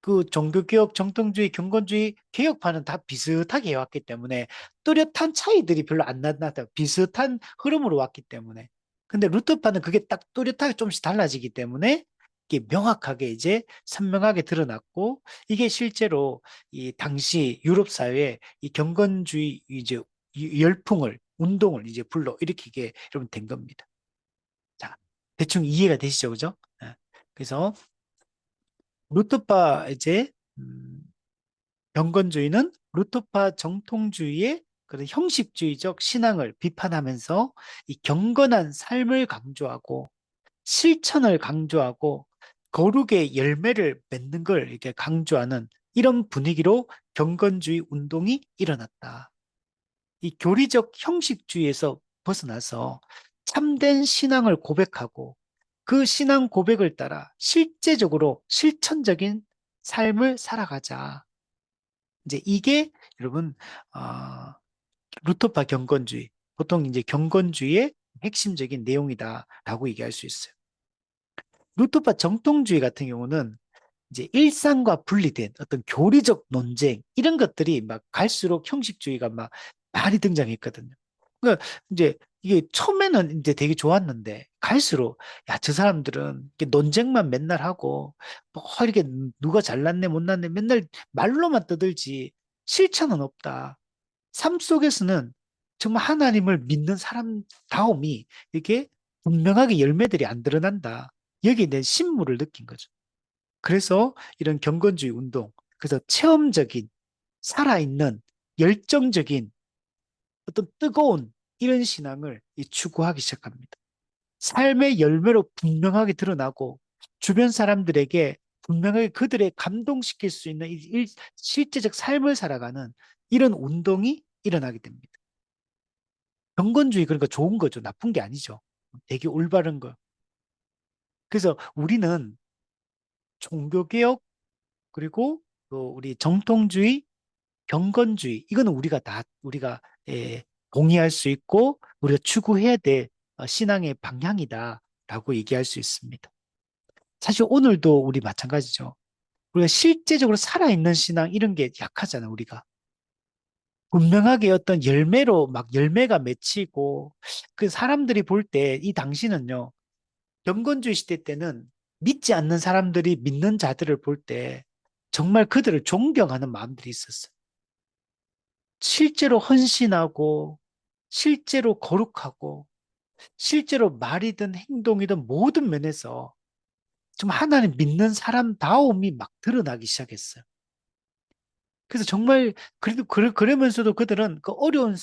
그 종교개혁, 정통주의, 경건주의, 개혁파는 다 비슷하게 해왔기 때문에 뚜렷한 차이들이 별로 안 나타나 비슷한 흐름으로 왔기 때문에. 근데 루터파는 그게 딱 뚜렷하게 조금씩 달라지기 때문에 이게 명확하게 이제 선명하게 드러났고 이게 실제로 이 당시 유럽 사회에 이 경건주의 이제 열풍을 운동을 이제 불러일으키게 여러분 된 겁니다. 자, 대충 이해가 되시죠, 그죠? 예. 그래서 루터파 이제 경건주의는 루터파 정통주의의 그런 형식주의적 신앙을 비판하면서 이 경건한 삶을 강조하고 실천을 강조하고 거룩의 열매를 맺는 걸 이렇게 강조하는 이런 분위기로 경건주의 운동이 일어났다. 이 교리적 형식주의에서 벗어나서 참된 신앙을 고백하고 그 신앙 고백을 따라 실제적으로 실천적인 삶을 살아가자. 이제 이게 여러분 어, 루터파 경건주의, 보통 이제 경건주의의 핵심적인 내용이다라고 얘기할 수 있어요. 루터파 정통주의 같은 경우는 이제 일상과 분리된 어떤 교리적 논쟁 이런 것들이 막 갈수록 형식주의가 막 많이 등장했거든요. 그러니까 이제 이게 처음에는 이제 되게 좋았는데 갈수록 야, 저 사람들은 이렇게 논쟁만 맨날 하고 뭐 이렇게 누가 잘났네 못났네 맨날 말로만 떠들지 실천은 없다. 삶 속에서는 정말 하나님을 믿는 사람다움이 이게 분명하게 열매들이 안 드러난다. 여기에 대한 신물을 느낀 거죠. 그래서 이런 경건주의 운동, 그래서 체험적인, 살아있는, 열정적인 어떤 뜨거운 이런 신앙을 추구하기 시작합니다. 삶의 열매로 분명하게 드러나고 주변 사람들에게 분명하게 그들의 감동시킬 수 있는 실제적 삶을 살아가는 이런 운동이 일어나게 됩니다. 경건주의 그러니까 좋은 거죠. 나쁜 게 아니죠. 되게 올바른 거. 그래서 우리는 종교개혁 그리고 또 우리 정통주의 경건주의 이거는 우리가 동의할 수 있고 우리가 추구해야 될 신앙의 방향이다라고 얘기할 수 있습니다. 사실 오늘도 우리 마찬가지죠. 우리가 실제적으로 살아있는 신앙 이런 게 약하잖아 우리가. 분명하게 어떤 열매로 막 열매가 맺히고 그 사람들이 볼 때 이 당시는요. 경건주의 시대 때는 믿지 않는 사람들이 믿는 자들을 볼 때 정말 그들을 존경하는 마음들이 있었어요. 실제로 헌신하고 실제로 거룩하고 실제로 말이든 행동이든 모든 면에서 좀 하나님 믿는 사람다움이 막 드러나기 시작했어요. 그래서 정말 그러면서도 그들은 그 어려운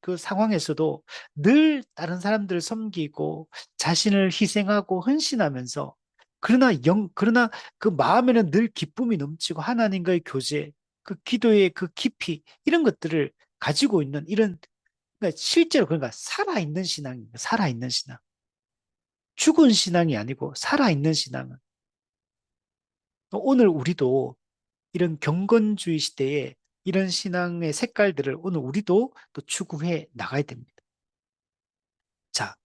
그 상황에서도 늘 다른 사람들을 섬기고 자신을 희생하고 헌신하면서 그러나 그 마음에는 늘 기쁨이 넘치고 하나님과의 교제 그 기도의 그 깊이 이런 것들을 가지고 있는 이런 그러니까 실제로 그러니까 살아있는 신앙입니다. 살아있는 신앙. 죽은 신앙이 아니고 살아있는 신앙은 오늘 우리도 이런 경건주의 시대에 이런 신앙의 색깔들을 오늘 우리도 또 추구해 나가야 됩니다. 자,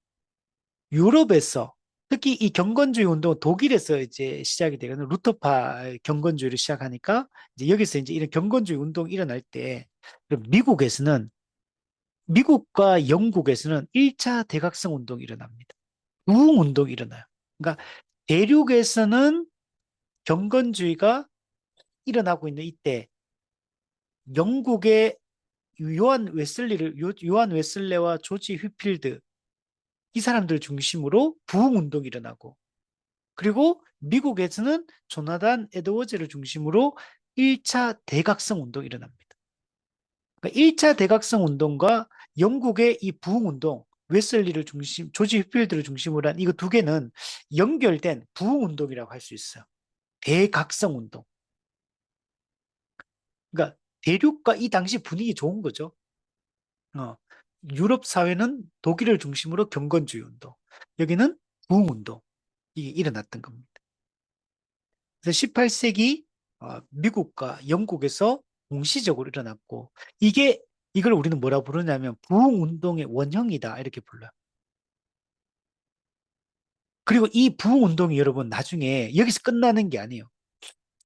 유럽에서 특히 이 경건주의 운동은 독일에서 이제 시작이 되거든요. 루터파 경건주의를 시작하니까 이제 여기서 이제 이런 경건주의 운동이 일어날 때 미국에서는 미국과 영국에서는 1차 대각성 운동이 일어납니다. 부흥 운동이 일어나요. 그러니까 대륙에서는 경건주의가 일어나고 있는 이때 영국의 요한 웨슬레와 조지 휘필드 이 사람들 중심으로 부흥 운동이 일어나고 그리고 미국에서는 조나단 에드워즈를 중심으로 1차 대각성 운동이 일어납니다. 그러니까 1차 대각성 운동과 영국의 이 부흥 운동, 조지 휘필드를 중심으로 한 이거 두 개는 연결된 부흥 운동이라고 할 수 있어요. 대각성 운동. 그러니까 대륙과 이 당시 분위기 좋은 거죠. 어, 유럽 사회는 독일을 중심으로 경건주의 운동, 여기는 부흥 운동 이게 일어났던 겁니다. 그래서 18세기 미국과 영국에서 공시적으로 일어났고 이걸 우리는 뭐라 부르냐면 부흥 운동의 원형이다 이렇게 불러요. 그리고 이 부흥 운동이 여러분 나중에 여기서 끝나는 게 아니에요.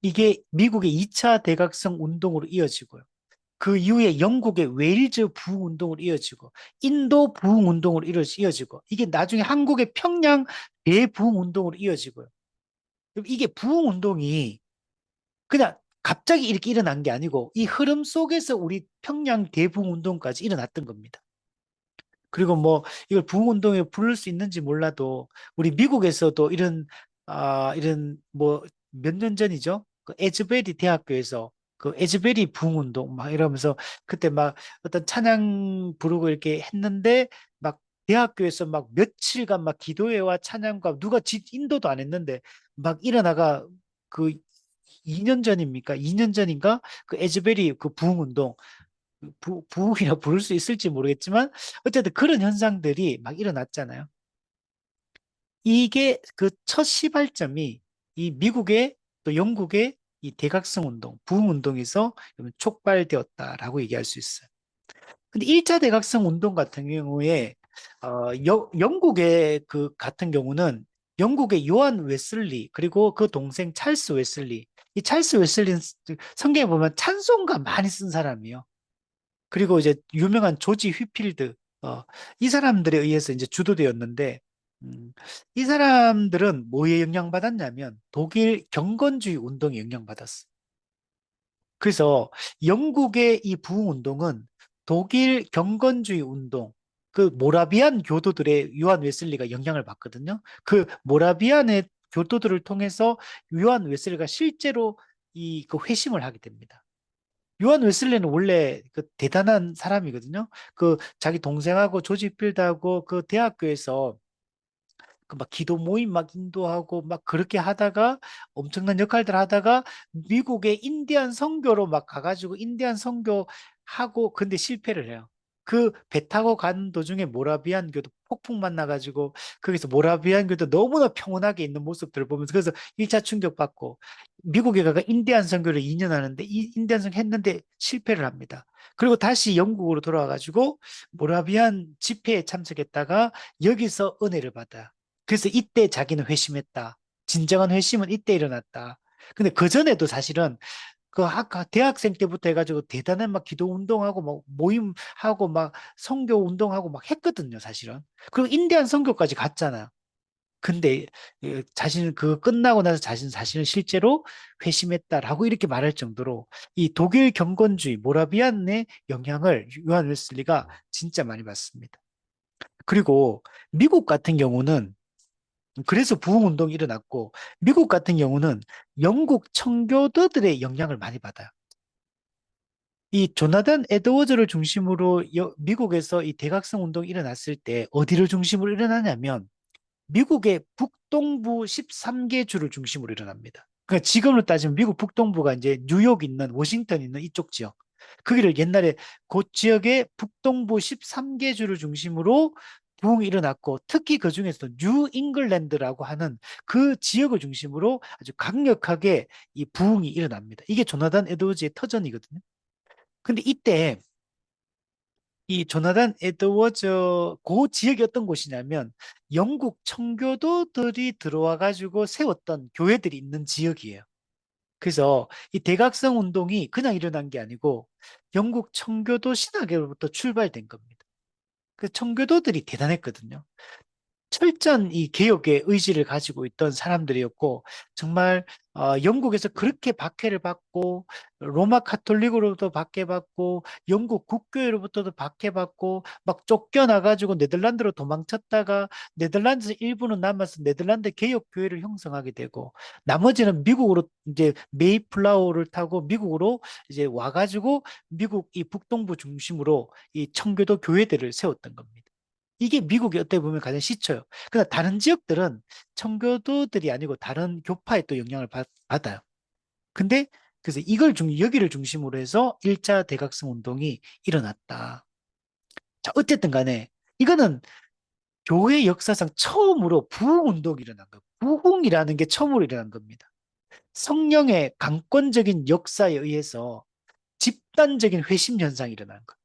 이게 미국의 2차 대각성 운동으로 이어지고요. 그 이후에 영국의 웨일즈 부흥 운동으로 이어지고 인도 부흥 운동으로 이어지고 이게 나중에 한국의 평양 대부흥 운동으로 이어지고요. 이게 부흥 운동이 그냥 갑자기 이렇게 일어난 게 아니고 이 흐름 속에서 우리 평양 대부흥 운동까지 일어났던 겁니다. 그리고 뭐 이걸 부흥운동에 부를 수 있는지 몰라도 우리 미국에서도 이런 뭐 몇 년 전이죠. 그 에즈베리 대학교에서 그 에즈베리 부흥운동 막 이러면서 그때 막 어떤 찬양 부르고 이렇게 했는데 막 대학교에서 막 며칠간 막 기도회와 찬양과 인도도 안 했는데 막 일어나가 그 2년 전입니까? 2년 전인가? 그 에즈베리 그 부흥운동 부흥이라 부를 수 있을지 모르겠지만 어쨌든 그런 현상들이 막 일어났잖아요. 이게 그 첫 시발점이 이 미국의 또 영국의 이 대각성 운동, 부흥 운동에서 촉발되었다라고 얘기할 수 있어요. 근데 1차 대각성 운동 같은 경우에 영국의 그 같은 경우는 영국의 요한 웨슬리 그리고 그 동생 찰스 웨슬리 이 찰스 웨슬리는 성경에 보면 찬송가 많이 쓴 사람이에요. 그리고 이제 유명한 조지 휘필드, 이 사람들에 의해서 이제 주도되었는데, 음, 이 사람들은 뭐에 영향받았냐면 독일 경건주의 운동에 영향받았어. 그래서 영국의 이 부흥 운동은 독일 경건주의 운동, 그 모라비안 교도들의 요한 웨슬리가 영향을 받거든요. 그 모라비안의 교도들을 통해서 요한 웨슬리가 실제로 그 회심을 하게 됩니다. 요한 웨슬리는 원래 그 대단한 사람이거든요. 그 자기 동생하고 조지 필드하고 그 대학교에서 그 막 기도 모임 막 인도하고 막 그렇게 하다가 엄청난 역할들 하다가 미국의 인디안 선교로 막 가가지고 인디안 선교하고 근데 실패를 해요. 그 배 타고 가는 도중에 모라비안 교도 폭풍 만나가지고 거기서 모라비안 교도 너무나 평온하게 있는 모습들을 보면서 그래서 1차 충격받고 미국에 가가 인디안 선교를 2년 하는데 이 인디안 선교 했는데 실패를 합니다. 그리고 다시 영국으로 돌아와가지고 모라비안 집회에 참석했다가 여기서 은혜를 받아요. 그래서 이때 자기는 회심했다. 진정한 회심은 이때 일어났다. 근데 그전에도 사실은 대학생 때부터 해가지고 대단한 막 기도 운동하고 막 모임하고 막 선교 운동하고 막 했거든요, 사실은. 그리고 인디안 선교까지 갔잖아요. 근데 자신은 그거 끝나고 나서 자신은 실제로 회심했다라고 이렇게 말할 정도로 이 독일 경건주의 모라비안의 영향을 요한 웨슬리가 진짜 많이 받습니다. 그리고 미국 같은 경우는 그래서 부흥운동이 일어났고, 미국 같은 경우는 영국 청교도들의 영향을 많이 받아요. 이 조나단 에드워즈를 중심으로 미국에서 이 대각성 운동이 일어났을 때 어디를 중심으로 일어나냐면 미국의 북동부 13개 주를 중심으로 일어납니다. 그러니까 지금으로 따지면 미국 북동부가 이제 뉴욕 있는 워싱턴 있는 이쪽 지역. 거기를 옛날에 그 지역의 북동부 13개 주를 중심으로 부흥이 일어났고 특히 그 중에서도 뉴 잉글랜드라고 하는 그 지역을 중심으로 아주 강력하게 이 부흥이 일어납니다. 이게 조나단 에드워즈의 터전이거든요. 근데 이때 이 조나단 에드워즈 그 지역이 어떤 곳이냐면 영국 청교도들이 들어와 가지고 세웠던 교회들이 있는 지역이에요. 그래서 이 대각성 운동이 그냥 일어난 게 아니고 영국 청교도 신학으로부터 출발된 겁니다. 그 청교도들이 대단했거든요. 철저한 이 개혁의 의지를 가지고 있던 사람들이었고 정말 영국에서 그렇게 박해를 받고 로마 카톨릭으로부터 박해받고 영국 국교회로부터도 박해받고 막 쫓겨나가지고 네덜란드로 도망쳤다가 네덜란드에서 일부는 남아서 네덜란드 개혁교회를 형성하게 되고 나머지는 미국으로 이제 메이플라워를 타고 미국으로 이제 와가지고 미국 이 북동부 중심으로 이 청교도 교회들을 세웠던 겁니다. 이게 미국이 어떻게 보면 가장 시초요. 그러나 다른 지역들은 청교도들이 아니고 다른 교파에 또 영향을 받아요. 근데 그래서 여기를 중심으로 해서 1차 대각성 운동이 일어났다. 자, 어쨌든 간에 이거는 교회 역사상 처음으로 부흥 운동이 일어난 거예요. 부흥이라는 게 처음으로 일어난 겁니다. 성령의 강권적인 역사에 의해서 집단적인 회심 현상이 일어난 거예요.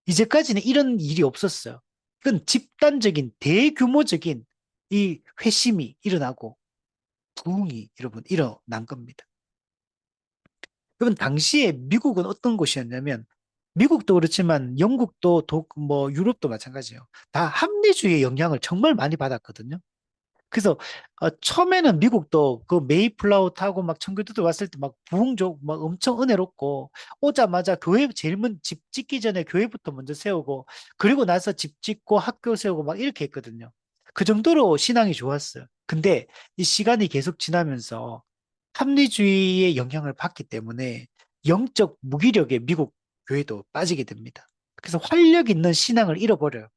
이제까지는 이런 일이 없었어요. 이건 집단적인 대규모적인 이 회심이 일어나고 부흥이 여러분 일어난 겁니다. 여러분 당시에 미국은 어떤 곳이었냐면 미국도 그렇지만 영국도 뭐 유럽도 마찬가지예요. 다 합리주의의 영향을 정말 많이 받았거든요. 그래서 처음에는 미국도 그 메이플라워 타고 막 청교도들 왔을 때 막 부흥적 막 엄청 은혜롭고 오자마자 교회 제일 먼저 집 짓기 전에 교회부터 먼저 세우고 그리고 나서 집 짓고 학교 세우고 막 이렇게 했거든요. 그 정도로 신앙이 좋았어요. 근데 이 시간이 계속 지나면서 합리주의의 영향을 받기 때문에 영적 무기력에 미국 교회도 빠지게 됩니다. 그래서 활력 있는 신앙을 잃어버려요.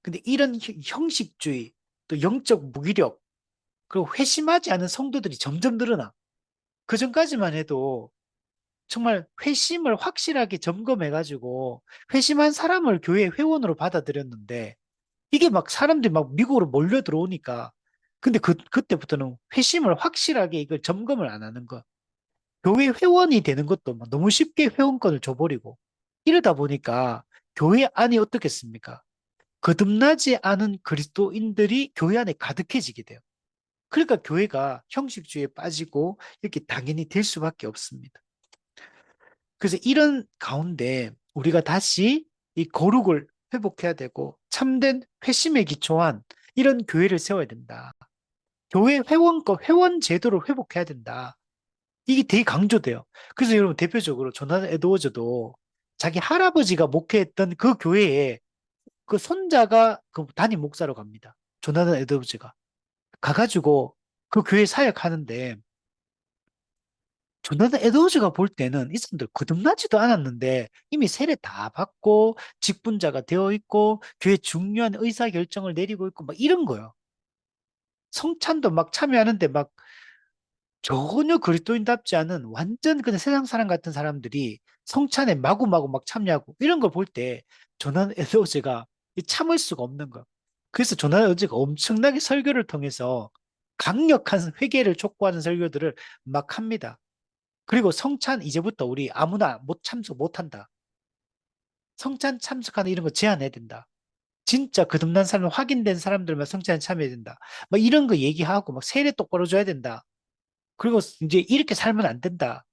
근데 이런 형식주의, 또 영적 무기력, 그리고 회심하지 않은 성도들이 점점 늘어나. 그 전까지만 해도 정말 회심을 확실하게 점검해가지고 회심한 사람을 교회 회원으로 받아들였는데 이게 막 사람들이 막 미국으로 몰려 들어오니까 근데 그때부터는 회심을 확실하게 이걸 점검을 안 하는 거. 교회 회원이 되는 것도 막 너무 쉽게 회원권을 줘버리고 이러다 보니까 교회 안이 어떻겠습니까? 거듭나지 않은 그리스도인들이 교회 안에 가득해지게 돼요. 그러니까 교회가 형식주의에 빠지고 이렇게 당연히 될 수밖에 없습니다. 그래서 이런 가운데 우리가 다시 이 거룩을 회복해야 되고 참된 회심에 기초한 이런 교회를 세워야 된다. 교회 회원권, 회원 제도를 회복해야 된다. 이게 되게 강조돼요. 그래서 여러분 대표적으로 조나단 에드워즈도 자기 할아버지가 목회했던 그 교회에 그 손자가 그 담임 목사로 갑니다. 조나단 에드워즈가. 가가지고 그 교회 사역하는데 조나단 에드워즈가 볼 때는 이 사람들 거듭나지도 않았는데 이미 세례 다 받고 직분자가 되어 있고 교회 중요한 의사 결정을 내리고 있고 막 이런 거예요. 성찬도 막 참여하는데 막 전혀 그리스도인답지 않은 완전 그냥 세상 사람 같은 사람들이 성찬에 마구마구 막 참여하고 이런 걸 볼 때 조나단 에드워즈가 참을 수가 없는 거예요. 그래서 조나단 에드워즈가 엄청나게 설교를 통해서 강력한 회개를 촉구하는 설교들을 막 합니다. 그리고 성찬 이제부터 우리 아무나 못 참석 못 한다. 성찬 참석하는 이런 거 제한해야 된다. 진짜 거듭난 사람 확인된 사람들만 성찬에 참여해야 된다. 막 이런 거 얘기하고 막 세례 똑바로 줘야 된다. 그리고 이제 이렇게 살면 안 된다.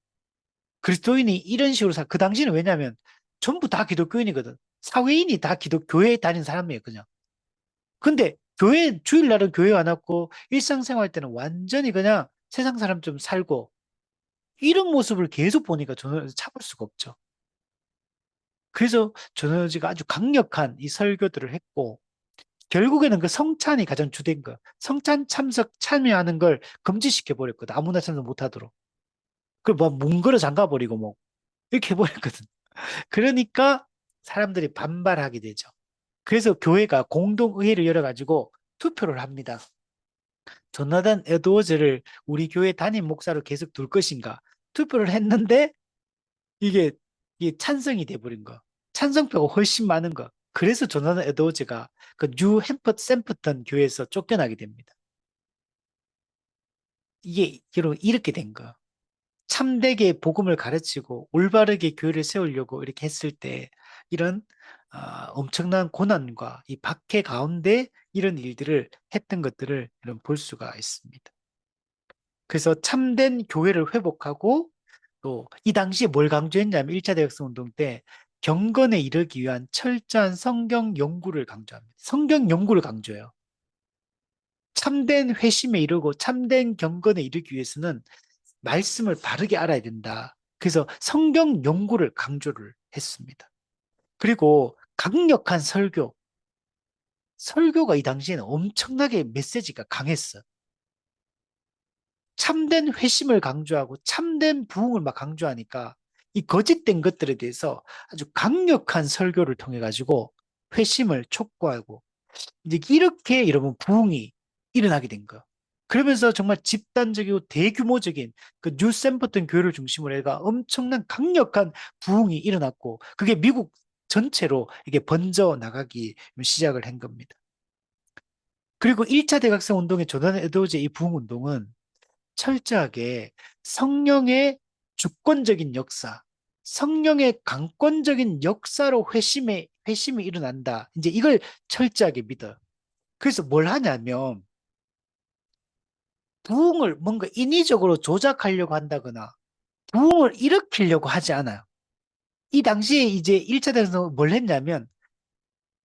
그리스도인이 이런 식으로 그 당시는 왜냐하면 전부 다 기독교인이거든. 사회인이 다 교회에 다니는 사람이에요, 그냥. 근데 교회 주일날은 교회 안 왔고 일상생활 때는 완전히 그냥 세상 사람 좀 살고 이런 모습을 계속 보니까 저는 참을 수가 없죠. 그래서 전원지가 아주 강력한 이 설교들을 했고, 결국에는 그 성찬이 가장 주된 거야. 성찬 참여하는 걸 금지시켜 버렸거든. 아무나 참석 못 하도록. 그뭐 문 걸어 잠가 버리고 뭐 이렇게 해버렸거든. 그러니까 사람들이 반발하게 되죠. 그래서 교회가 공동의회를 열어가지고 투표를 합니다. 조나단 에드워즈를 우리 교회 담임 목사로 계속 둘 것인가? 투표를 했는데 이게, 이게 찬성이 돼버린 거. 찬성표가 훨씬 많은 거. 그래서 조나단 에드워즈가 그 뉴 햄퍼 샘프턴 교회에서 쫓겨나게 됩니다. 이게 여러분 이렇게 된 거. 참되게 복음을 가르치고 올바르게 교회를 세우려고 이렇게 했을 때 이런 엄청난 고난과 이 박해 가운데 이런 일들을 했던 것들을 여러분 볼 수가 있습니다. 그래서 참된 교회를 회복하고 또 이 당시에 뭘 강조했냐면 1차 대학생 운동 때 경건에 이르기 위한 철저한 성경 연구를 강조합니다. 성경 연구를 강조해요. 참된 회심에 이르고 참된 경건에 이르기 위해서는 말씀을 바르게 알아야 된다. 그래서 성경 연구를 강조를 했습니다. 그리고 강력한 설교, 설교가 이 당시에는 엄청나게 메시지가 강했어. 참된 회심을 강조하고 참된 부흥을 막 강조하니까 이 거짓된 것들에 대해서 아주 강력한 설교를 통해 가지고 회심을 촉구하고 이제 이렇게 여러분 부흥이 일어나게 된 거. 그러면서 정말 집단적이고 대규모적인 그 뉴샘버튼 교회를 중심으로 해가 엄청난 강력한 부흥이 일어났고 그게 미국 전체로 이게 번져 나가기 시작을 한 겁니다. 그리고 1차 대각성 운동의 조던 에드워즈의 이 부흥 운동은 철저하게 성령의 주권적인 역사, 성령의 강권적인 역사로 회심이 일어난다. 이제 이걸 철저하게 믿어요. 그래서 뭘 하냐면 부흥을 뭔가 인위적으로 조작하려고 한다거나 부흥을 일으키려고 하지 않아요. 이 당시에 이제 1차 대전에서 뭘 했냐면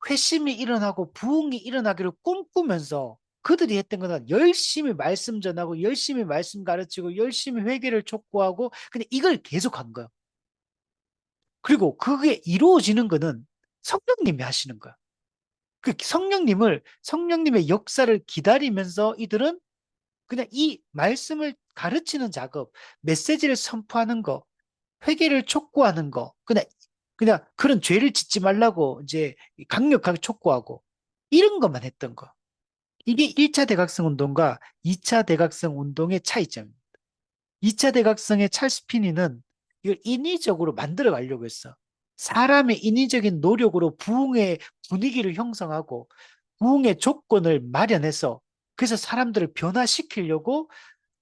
회심이 일어나고 부흥이 일어나기를 꿈꾸면서 그들이 했던 것은 열심히 말씀 전하고 열심히 말씀 가르치고 열심히 회개를 촉구하고 근데 이걸 계속한 거예요. 그리고 그게 이루어지는 거는 성령님이 하시는 거예요. 그 성령님의 역사를 기다리면서 이들은 그냥 이 말씀을 가르치는 작업, 메시지를 선포하는 거, 회개를 촉구하는 거, 그냥 그런 죄를 짓지 말라고 이제 강력하게 촉구하고 이런 것만 했던 거. 이게 1차 대각성 운동과 2차 대각성 운동의 차이점입니다. 2차 대각성의 찰스 피니는 이걸 인위적으로 만들어 가려고 했어. 사람의 인위적인 노력으로 부흥의 분위기를 형성하고 부흥의 조건을 마련해서 그래서 사람들을 변화시키려고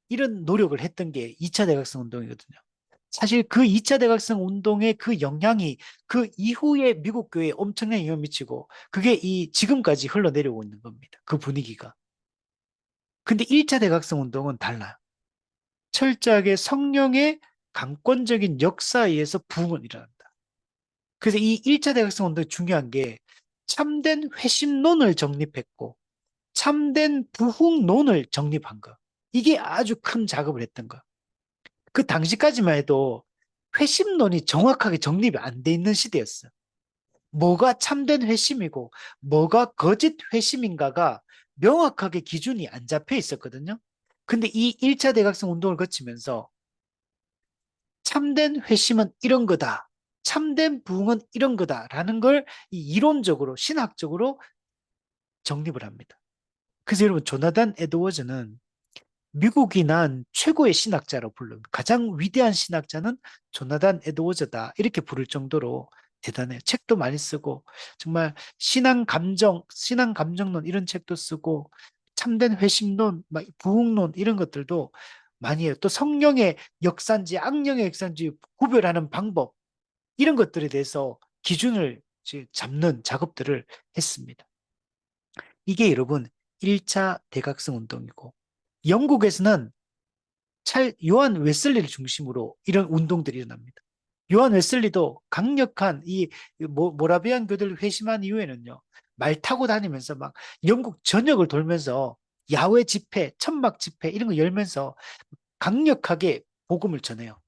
이런 노력을 했던 게 2차 대각성 운동이거든요. 사실 그 2차 대각성 운동의 그 영향이 그 이후에 미국 교회에 엄청난 영향을 미치고 그게 이 지금까지 흘러내려오고 있는 겁니다. 그 분위기가. 근데 1차 대각성 운동은 달라요. 철저하게 성령의 강권적인 역사에 의해서 부흥은 일어난다. 그래서 이 1차 대각성 운동이 중요한 게 참된 회심론을 정립했고 참된 부흥론을 정립한 거. 이게 아주 큰 작업을 했던 거. 그 당시까지만 해도 회심론이 정확하게 정립이 안 돼 있는 시대였어. 뭐가 참된 회심이고 뭐가 거짓 회심인가가 명확하게 기준이 안 잡혀 있었거든요. 근데 이 1차 대각성 운동을 거치면서 참된 회심은 이런 거다. 참된 부흥은 이런 거다라는 걸 이 이론적으로 신학적으로 정립을 합니다. 그래서 여러분 조나단 에드워즈는 미국이 난 최고의 신학자로 부릅니다. 가장 위대한 신학자는 조나단 에드워즈다. 이렇게 부를 정도로 대단해요. 책도 많이 쓰고 정말 신앙 감정론 이런 책도 쓰고 참된 회심론, 막 부흥론 이런 것들도 많이 해요. 또 성령의 역사인지 악령의 역사인지 구별하는 방법 이런 것들에 대해서 기준을 잡는 작업들을 했습니다. 이게 여러분 1차 대각성 운동이고 영국에서는 요한 웨슬리를 중심으로 이런 운동들이 일어납니다. 요한 웨슬리도 강력한 이 모라비안 교들을 회심한 이후에는요, 말 타고 다니면서 막 영국 전역을 돌면서 야외 집회, 천막 집회 이런 거 열면서 강력하게 복음을 전해요.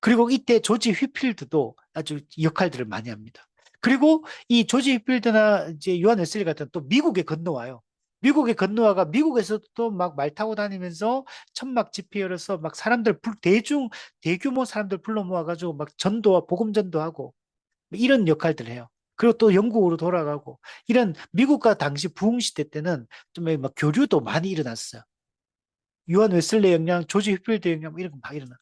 그리고 이때 조지 휘필드도 아주 역할들을 많이 합니다. 그리고 이 조지 휘필드나 이제 요한 웨슬리 같은 또 미국에 건너와요. 미국에 건너와가 미국에서도 또 막 말 타고 다니면서 천막 집회 열어서 막 대규모 사람들 불러 모아가지고 막 전도와 복음 전도하고 이런 역할들을 해요. 그리고 또 영국으로 돌아가고 이런 미국과 당시 부흥 시대 때는 좀 막 교류도 많이 일어났어요. 요한 웨슬레 영향, 조지 휘필드 영향 뭐 이런 거 막 일어나.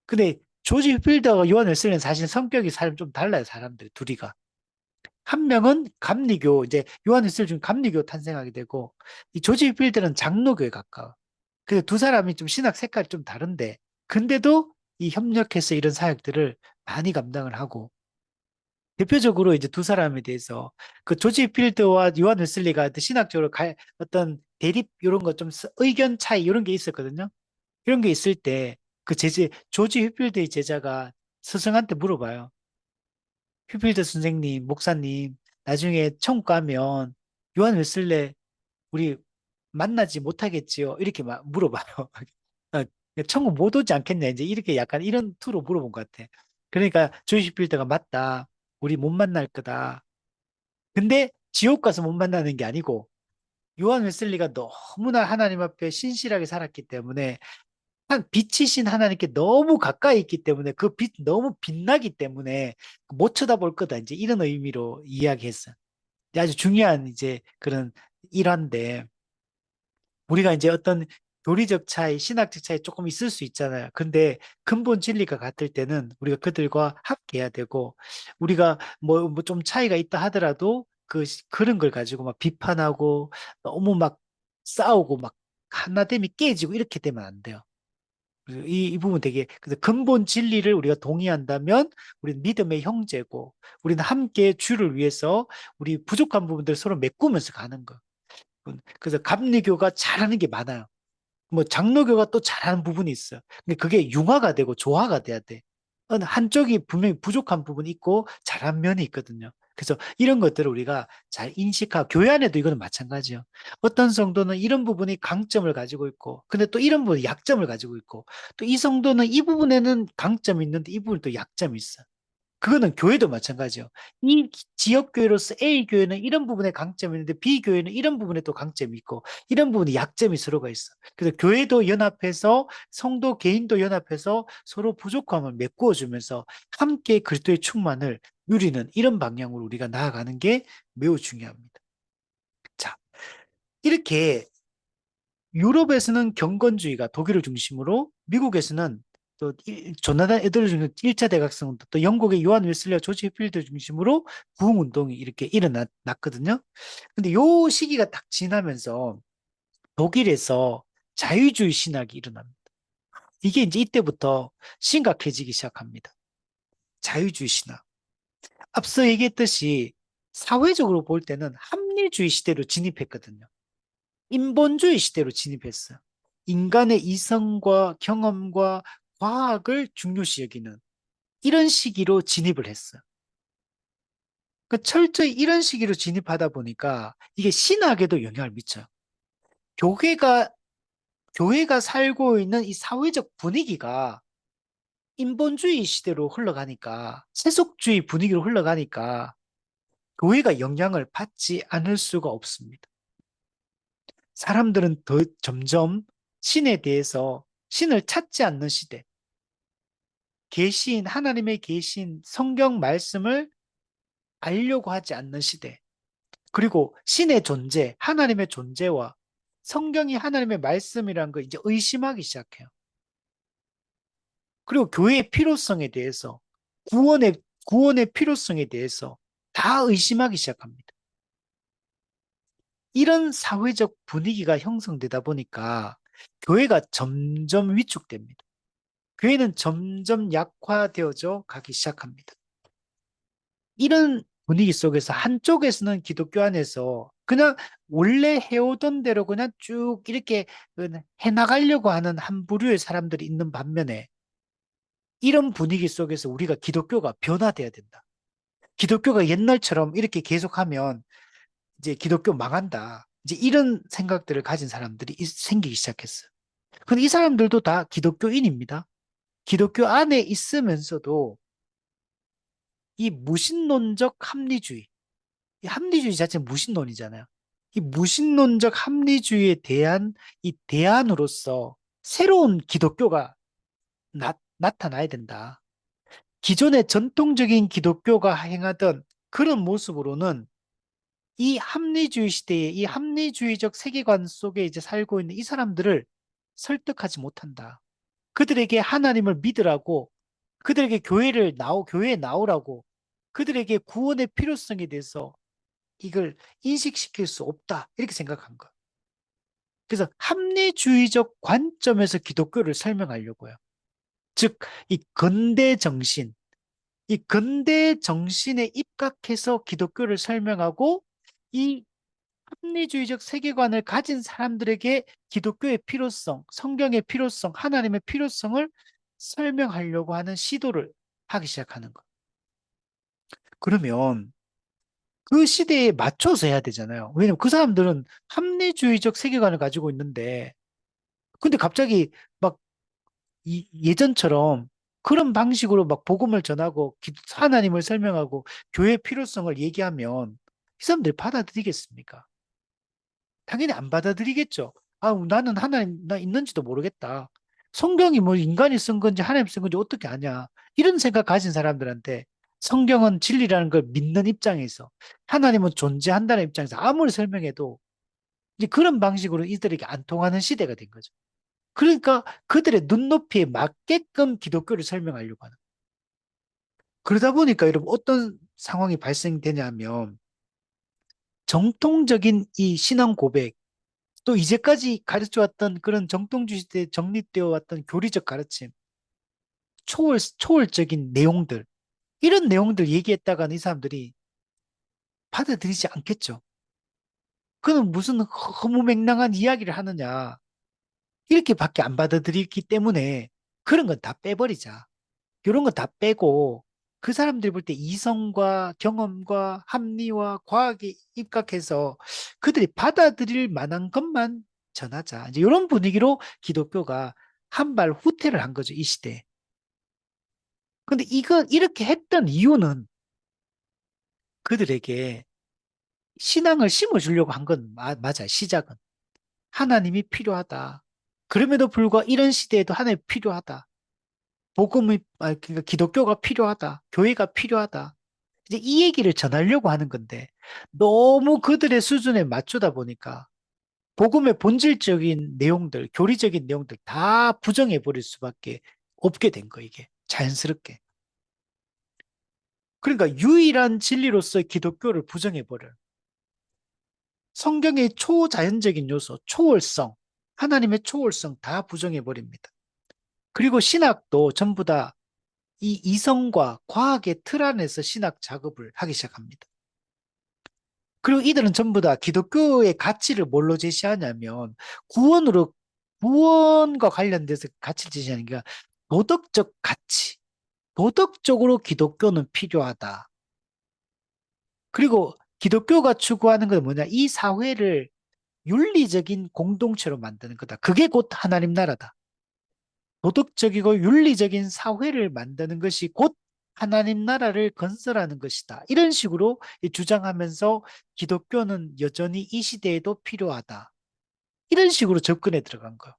근데 조지 휘필드와 요한 웨슬레는 사실 성격이 사람 좀 달라요, 사람들이 둘이가. 한 명은 감리교, 이제 요한 웨슬레 중 감리교 탄생하게 되고 이 조지 휘필드는 장로교에 가까워. 그래서 두 사람이 좀 신학 색깔이 좀 다른데 근데도 이 협력해서 이런 사역들을 많이 감당을 하고 대표적으로 이제 두 사람에 대해서 그 조지 필드와 요한 웨슬리가 신학적으로 어떤 대립 이런 거 좀 의견 차이 이런 게 있었거든요. 이런 게 있을 때 그 조지 휘필드의 제자가 스승한테 물어봐요. 휘필드 선생님, 목사님, 나중에 천국 가면 요한 웨슬레 우리 만나지 못하겠지요? 이렇게 막 물어봐요. 어, 천국 못 오지 않겠냐? 이제 이렇게 약간 이런 투로 물어본 것 같아. 그러니까 조지 휘필드가 맞다. 우리 못 만날 거다. 근데 지옥 가서 못 만나는 게 아니고 요한 웨슬리가 너무나 하나님 앞에 신실하게 살았기 때문에 한 빛이신 하나님께 너무 가까이 있기 때문에 그 빛 너무 빛나기 때문에 못 쳐다볼 거다 이제 이런 의미로 이야기했어요. 아주 중요한 이제 그런 일환데 우리가 이제 어떤 교리적 차이, 신학적 차이 조금 있을 수 있잖아요. 근데 근본 진리가 같을 때는 우리가 그들과 합해야 되고, 우리가 뭐 좀 차이가 있다 하더라도 그런 걸 가지고 막 비판하고 너무 막 싸우고 막 하나됨이 깨지고 이렇게 되면 안 돼요. 그래서 이 부분 되게, 그래서 근본 진리를 우리가 동의한다면 우리는 믿음의 형제고, 우리는 함께 주를 위해서 우리 부족한 부분들 서로 메꾸면서 가는 거. 그래서 감리교가 잘하는 게 많아요. 뭐 장로교가 또 잘하는 부분이 있어요. 근데 그게 융화가 되고 조화가 돼야 돼. 한쪽이 분명히 부족한 부분이 있고 잘한 면이 있거든요. 그래서 이런 것들을 우리가 잘 인식하고 교회 안에도 이거는 마찬가지예요. 어떤 성도는 이런 부분이 강점을 가지고 있고 근데 또 이런 부분이 약점을 가지고 있고 또 이 성도는 이 부분에는 강점이 있는데 이 부분에 또 약점이 있어. 그거는 교회도 마찬가지예요. 이 지역 교회로서 A 교회는 이런 부분에 강점이 있는데 B 교회는 이런 부분에 또 강점이 있고 이런 부분에 약점이 서로가 있어. 그래서 교회도 연합해서 성도 개인도 연합해서 서로 부족함을 메꾸어 주면서 함께 그리스도의 충만을 누리는 이런 방향으로 우리가 나아가는 게 매우 중요합니다. 자, 이렇게 유럽에서는 경건주의가 독일을 중심으로 미국에서는 또 조나단 에드워드 중심 1차 대각성운동 또 영국의 요한 웨슬리와 조지 필드 중심으로 부흥운동이 이렇게 일어났거든요. 근데 요 시기가 딱 지나면서 독일에서 자유주의 신학이 일어납니다. 이게 이제 이때부터 심각해지기 시작합니다. 자유주의 신학. 앞서 얘기했듯이 사회적으로 볼 때는 합리주의 시대로 진입했거든요. 인본주의 시대로 진입했어요. 인간의 이성과 경험과 과학을 중요시 여기는 이런 시기로 진입을 했어요. 그러니까 철저히 이런 시기로 진입하다 보니까 이게 신학에도 영향을 미쳐요. 교회가, 교회가 살고 있는 이 사회적 분위기가 인본주의 시대로 흘러가니까, 세속주의 분위기로 흘러가니까 교회가 영향을 받지 않을 수가 없습니다. 사람들은 더 점점 신에 대해서 신을 찾지 않는 시대, 계신 하나님의 계신 성경 말씀을 알려고 하지 않는 시대. 그리고 신의 존재, 하나님의 존재와 성경이 하나님의 말씀이라는 걸 이제 의심하기 시작해요. 그리고 교회의 필요성에 대해서 구원의 필요성에 대해서 다 의심하기 시작합니다. 이런 사회적 분위기가 형성되다 보니까 교회가 점점 위축됩니다. 교회는 점점 약화되어져 가기 시작합니다. 이런 분위기 속에서 한쪽에서는 기독교 안에서 그냥 원래 해오던 대로 그냥 쭉 이렇게 해나가려고 하는 한 부류의 사람들이 있는 반면에 이런 분위기 속에서 우리가 기독교가 변화돼야 된다. 기독교가 옛날처럼 이렇게 계속하면 이제 기독교 망한다. 이제 이런 생각들을 가진 사람들이 생기기 시작했어요. 근데 이 사람들도 다 기독교인입니다. 기독교 안에 있으면서도 이 무신론적 합리주의, 이 합리주의 자체는 무신론이잖아요. 이 무신론적 합리주의에 대한 이 대안으로서 새로운 기독교가 나타나야 된다. 기존의 전통적인 기독교가 행하던 그런 모습으로는 이 합리주의 시대에 이 합리주의적 세계관 속에 이제 살고 있는 이 사람들을 설득하지 못한다. 그들에게 하나님을 믿으라고, 그들에게 교회에 나오라고, 그들에게 구원의 필요성에 대해서 이걸 인식시킬 수 없다. 이렇게 생각한 거예요. 그래서 합리주의적 관점에서 기독교를 설명하려고요. 즉, 이 근대 정신에 입각해서 기독교를 설명하고 이 합리주의적 세계관을 가진 사람들에게 기독교의 필요성, 성경의 필요성, 하나님의 필요성을 설명하려고 하는 시도를 하기 시작하는 것. 그러면 그 시대에 맞춰서 해야 되잖아요. 왜냐면 그 사람들은 합리주의적 세계관을 가지고 있는데, 근데 갑자기 막 예전처럼 그런 방식으로 막 복음을 전하고 하나님을 설명하고 교회의 필요성을 얘기하면 이 사람들이 받아들이겠습니까? 당연히 안 받아들이겠죠. 아, 나는 하나님, 나 있는지도 모르겠다. 성경이 뭐 인간이 쓴 건지 하나님 쓴 건지 어떻게 아냐. 이런 생각 가진 사람들한테 성경은 진리라는 걸 믿는 입장에서 하나님은 존재한다는 입장에서 아무리 설명해도 이제 그런 방식으로 이들에게 안 통하는 시대가 된 거죠. 그러니까 그들의 눈높이에 맞게끔 기독교를 설명하려고 하는. 그러다 보니까 여러분 어떤 상황이 발생되냐면 정통적인 이 신앙 고백, 또 이제까지 가르쳐 왔던 그런 정통주의 시대에 정립되어 왔던 교리적 가르침, 초월적인 내용들, 이런 내용들 얘기했다가는 이 사람들이 받아들이지 않겠죠. 그는 무슨 허무맹랑한 이야기를 하느냐. 이렇게밖에 안 받아들이기 때문에 그런 건 다 빼버리자. 이런 거 다 빼고 그 사람들이 볼 때 이성과 경험과 합리와 과학에 입각해서 그들이 받아들일 만한 것만 전하자. 이제 이런 분위기로 기독교가 한 발 후퇴를 한 거죠, 이 시대에. 근데 이렇게 했던 이유는 그들에게 신앙을 심어주려고 한 건 맞아요, 시작은. 하나님이 필요하다. 그럼에도 불구하고 이런 시대에도 하나님이 필요하다. 그러니까 기독교가 필요하다. 교회가 필요하다. 이제 이 얘기를 전하려고 하는 건데 너무 그들의 수준에 맞추다 보니까 복음의 본질적인 내용들, 교리적인 내용들 다 부정해 버릴 수밖에 없게 된 거 이게 자연스럽게. 그러니까 유일한 진리로서의 기독교를 부정해 버려요. 성경의 초자연적인 요소, 초월성, 하나님의 초월성 다 부정해 버립니다. 그리고 신학도 전부 다 이 이성과 과학의 틀 안에서 신학 작업을 하기 시작합니다. 그리고 이들은 전부 다 기독교의 가치를 뭘로 제시하냐면 구원으로 구원과 관련돼서 가치를 제시하는 게 도덕적 가치, 도덕적으로 기독교는 필요하다. 그리고 기독교가 추구하는 건 뭐냐? 이 사회를 윤리적인 공동체로 만드는 거다. 그게 곧 하나님 나라다. 도덕적이고 윤리적인 사회를 만드는 것이 곧 하나님 나라를 건설하는 것이다. 이런 식으로 주장하면서 기독교는 여전히 이 시대에도 필요하다. 이런 식으로 접근해 들어간 거예요.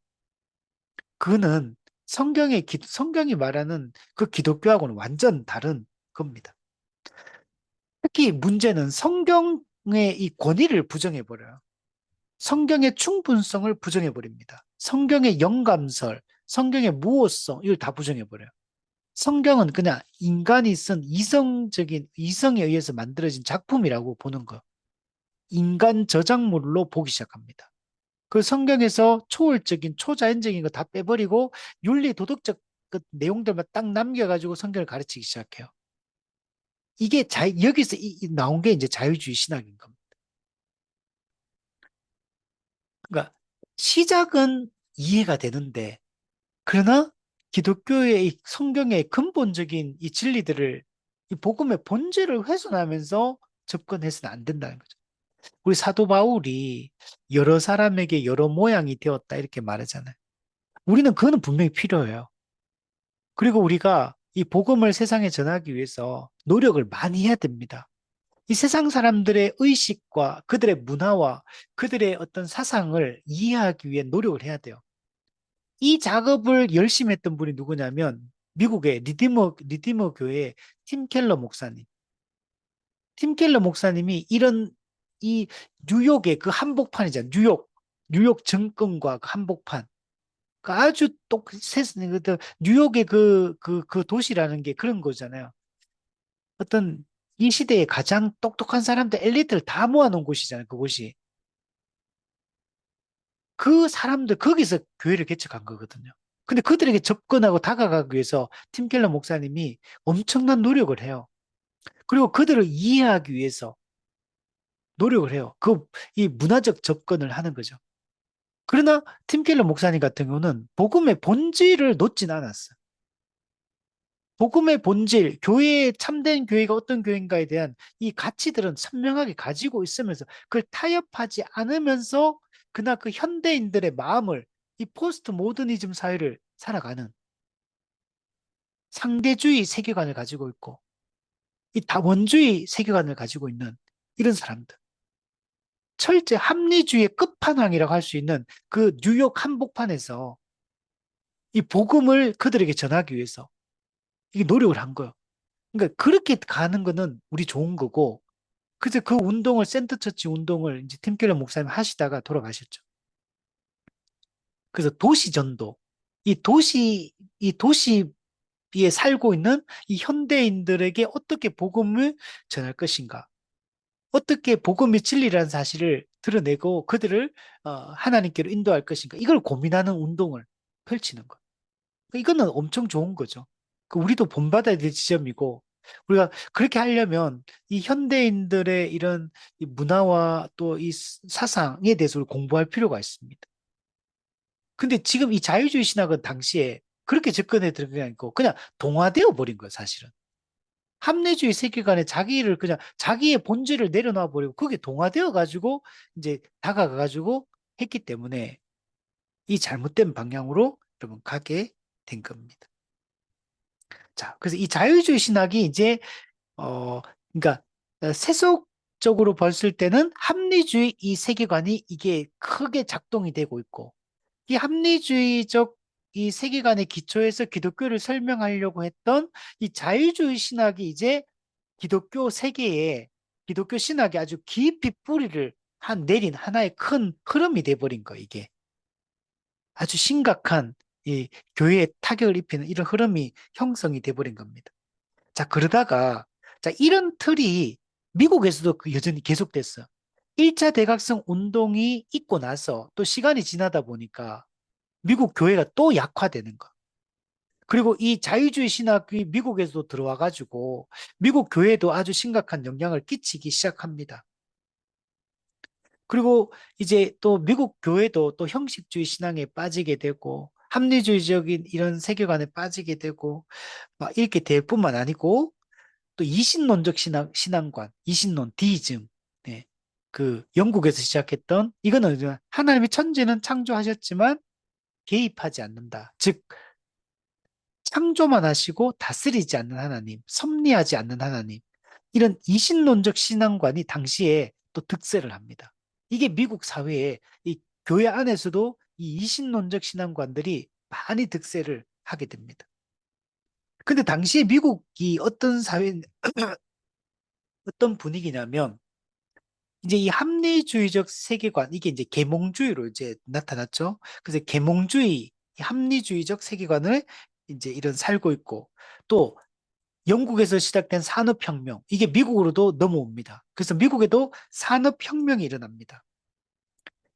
그거는 성경이 말하는 그 기독교하고는 완전 다른 겁니다. 특히 문제는 성경의 이 권위를 부정해버려요. 성경의 충분성을 부정해버립니다. 성경의 영감설, 성경의 무호성, 이걸 다 부정해버려요. 성경은 그냥 인간이 쓴 이성에 의해서 만들어진 작품이라고 보는 거. 인간 저작물로 보기 시작합니다. 그 성경에서 초월적인, 초자연적인 거 다 빼버리고 윤리 도덕적 그 내용들만 딱 남겨가지고 성경을 가르치기 시작해요. 여기서 나온 게 이제 자유주의 신학인 겁니다. 그러니까 시작은 이해가 되는데, 그러나 기독교의 이 성경의 근본적인 이 진리들을 이 복음의 본질을 훼손하면서 접근해서는 안 된다는 거죠. 우리 사도 바울이 여러 사람에게 여러 모양이 되었다 이렇게 말하잖아요. 우리는 그거는 분명히 필요해요. 그리고 우리가 이 복음을 세상에 전하기 위해서 노력을 많이 해야 됩니다. 이 세상 사람들의 의식과 그들의 문화와 그들의 어떤 사상을 이해하기 위해 노력을 해야 돼요. 이 작업을 열심히 했던 분이 누구냐면 미국의 리디머 교회의 팀 켈러 목사님. 팀 켈러 목사님이 이런 이 뉴욕의 그 한복판이잖아요. 뉴욕 증권과 그 한복판. 그 아주 뉴욕의 그 도시라는 게 그런 거잖아요. 어떤 이 시대의 가장 똑똑한 사람들, 엘리트를 다 모아놓은 곳이잖아요. 그곳이. 그 사람들, 거기서 교회를 개척한 거거든요. 근데 그들에게 접근하고 다가가기 위해서 팀 켈러 목사님이 엄청난 노력을 해요. 그리고 그들을 이해하기 위해서 노력을 해요. 이 문화적 접근을 하는 거죠. 그러나 팀 켈러 목사님 같은 경우는 복음의 본질을 놓진 않았어요. 복음의 본질, 참된 교회가 어떤 교회인가에 대한 이 가치들은 선명하게 가지고 있으면서 그걸 타협하지 않으면서 그나 그 현대인들의 마음을 이 포스트 모더니즘 사회를 살아가는 상대주의 세계관을 가지고 있고 이 다원주의 세계관을 가지고 있는 이런 사람들. 철제 합리주의의 끝판왕이라고 할 수 있는 그 뉴욕 한복판에서 이 복음을 그들에게 전하기 위해서 이게 노력을 한 거예요. 그러니까 그렇게 가는 거는 우리 좋은 거고, 그래서 그 운동을, 센터처치 운동을 이제 팀 켈러 목사님 하시다가 돌아가셨죠. 그래서 도시전도, 이 도시에 살고 있는 이 현대인들에게 어떻게 복음을 전할 것인가, 어떻게 복음이 진리라는 사실을 드러내고 그들을 하나님께로 인도할 것인가, 이걸 고민하는 운동을 펼치는 것. 이거는 엄청 좋은 거죠. 우리도 본받아야 될 지점이고, 우리가 그렇게 하려면 이 현대인들의 이런 이 문화와 또 이 사상에 대해서 우리 공부할 필요가 있습니다. 근데 지금 이 자유주의 신학은 당시에 그렇게 접근해 들은 게 아니고 그냥 동화되어 버린 거예요, 사실은. 합리주의 세계관에 자기를 그냥 자기의 본질을 내려놔 버리고 그게 동화되어 가지고 이제 다가가 가지고 했기 때문에 이 잘못된 방향으로 여러분 가게 된 겁니다. 자, 그래서 이 자유주의 신학이 이제 그러니까 세속적으로 봤을 때는 합리주의 이 세계관이 이게 크게 작동이 되고 있고 이 합리주의적 이 세계관의 기초에서 기독교를 설명하려고 했던 이 자유주의 신학이 이제 기독교 세계에 기독교 신학에 아주 깊이 뿌리를 내린 하나의 큰 흐름이 돼버린 거 이게 아주 심각한 이 교회에 타격을 입히는 이런 흐름이 형성이 돼버린 겁니다. 자, 그러다가, 자, 이런 틀이 미국에서도 여전히 계속됐어요. 1차 대각성 운동이 있고 나서 또 시간이 지나다 보니까 미국 교회가 또 약화되는 거. 그리고 이 자유주의 신학이 미국에서도 들어와가지고 미국 교회에도 아주 심각한 영향을 끼치기 시작합니다. 그리고 이제 또 미국 교회도 또 형식주의 신앙에 빠지게 되고 합리주의적인 이런 세계관에 빠지게 되고 막 이렇게 될 뿐만 아니고 또 이신론적 신앙관, 이신론, 디이즘. 네. 영국에서 시작했던, 이거는 하나님이 천지는 창조하셨지만 개입하지 않는다. 즉, 창조만 하시고 다스리지 않는 하나님, 섭리하지 않는 하나님. 이런 이신론적 신앙관이 당시에 또 득세를 합니다. 이게 미국 사회에 이 교회 안에서도 이 이신론적 신앙관들이 많이 득세를 하게 됩니다. 근데 당시에 미국이 어떤 분위기냐면 이제 이 합리주의적 세계관, 이게 이제 계몽주의로 이제 나타났죠. 그래서 계몽주의, 이 합리주의적 세계관을 이제 이런 살고 있고, 또 영국에서 시작된 산업혁명, 이게 미국으로도 넘어옵니다. 그래서 미국에도 산업혁명이 일어납니다.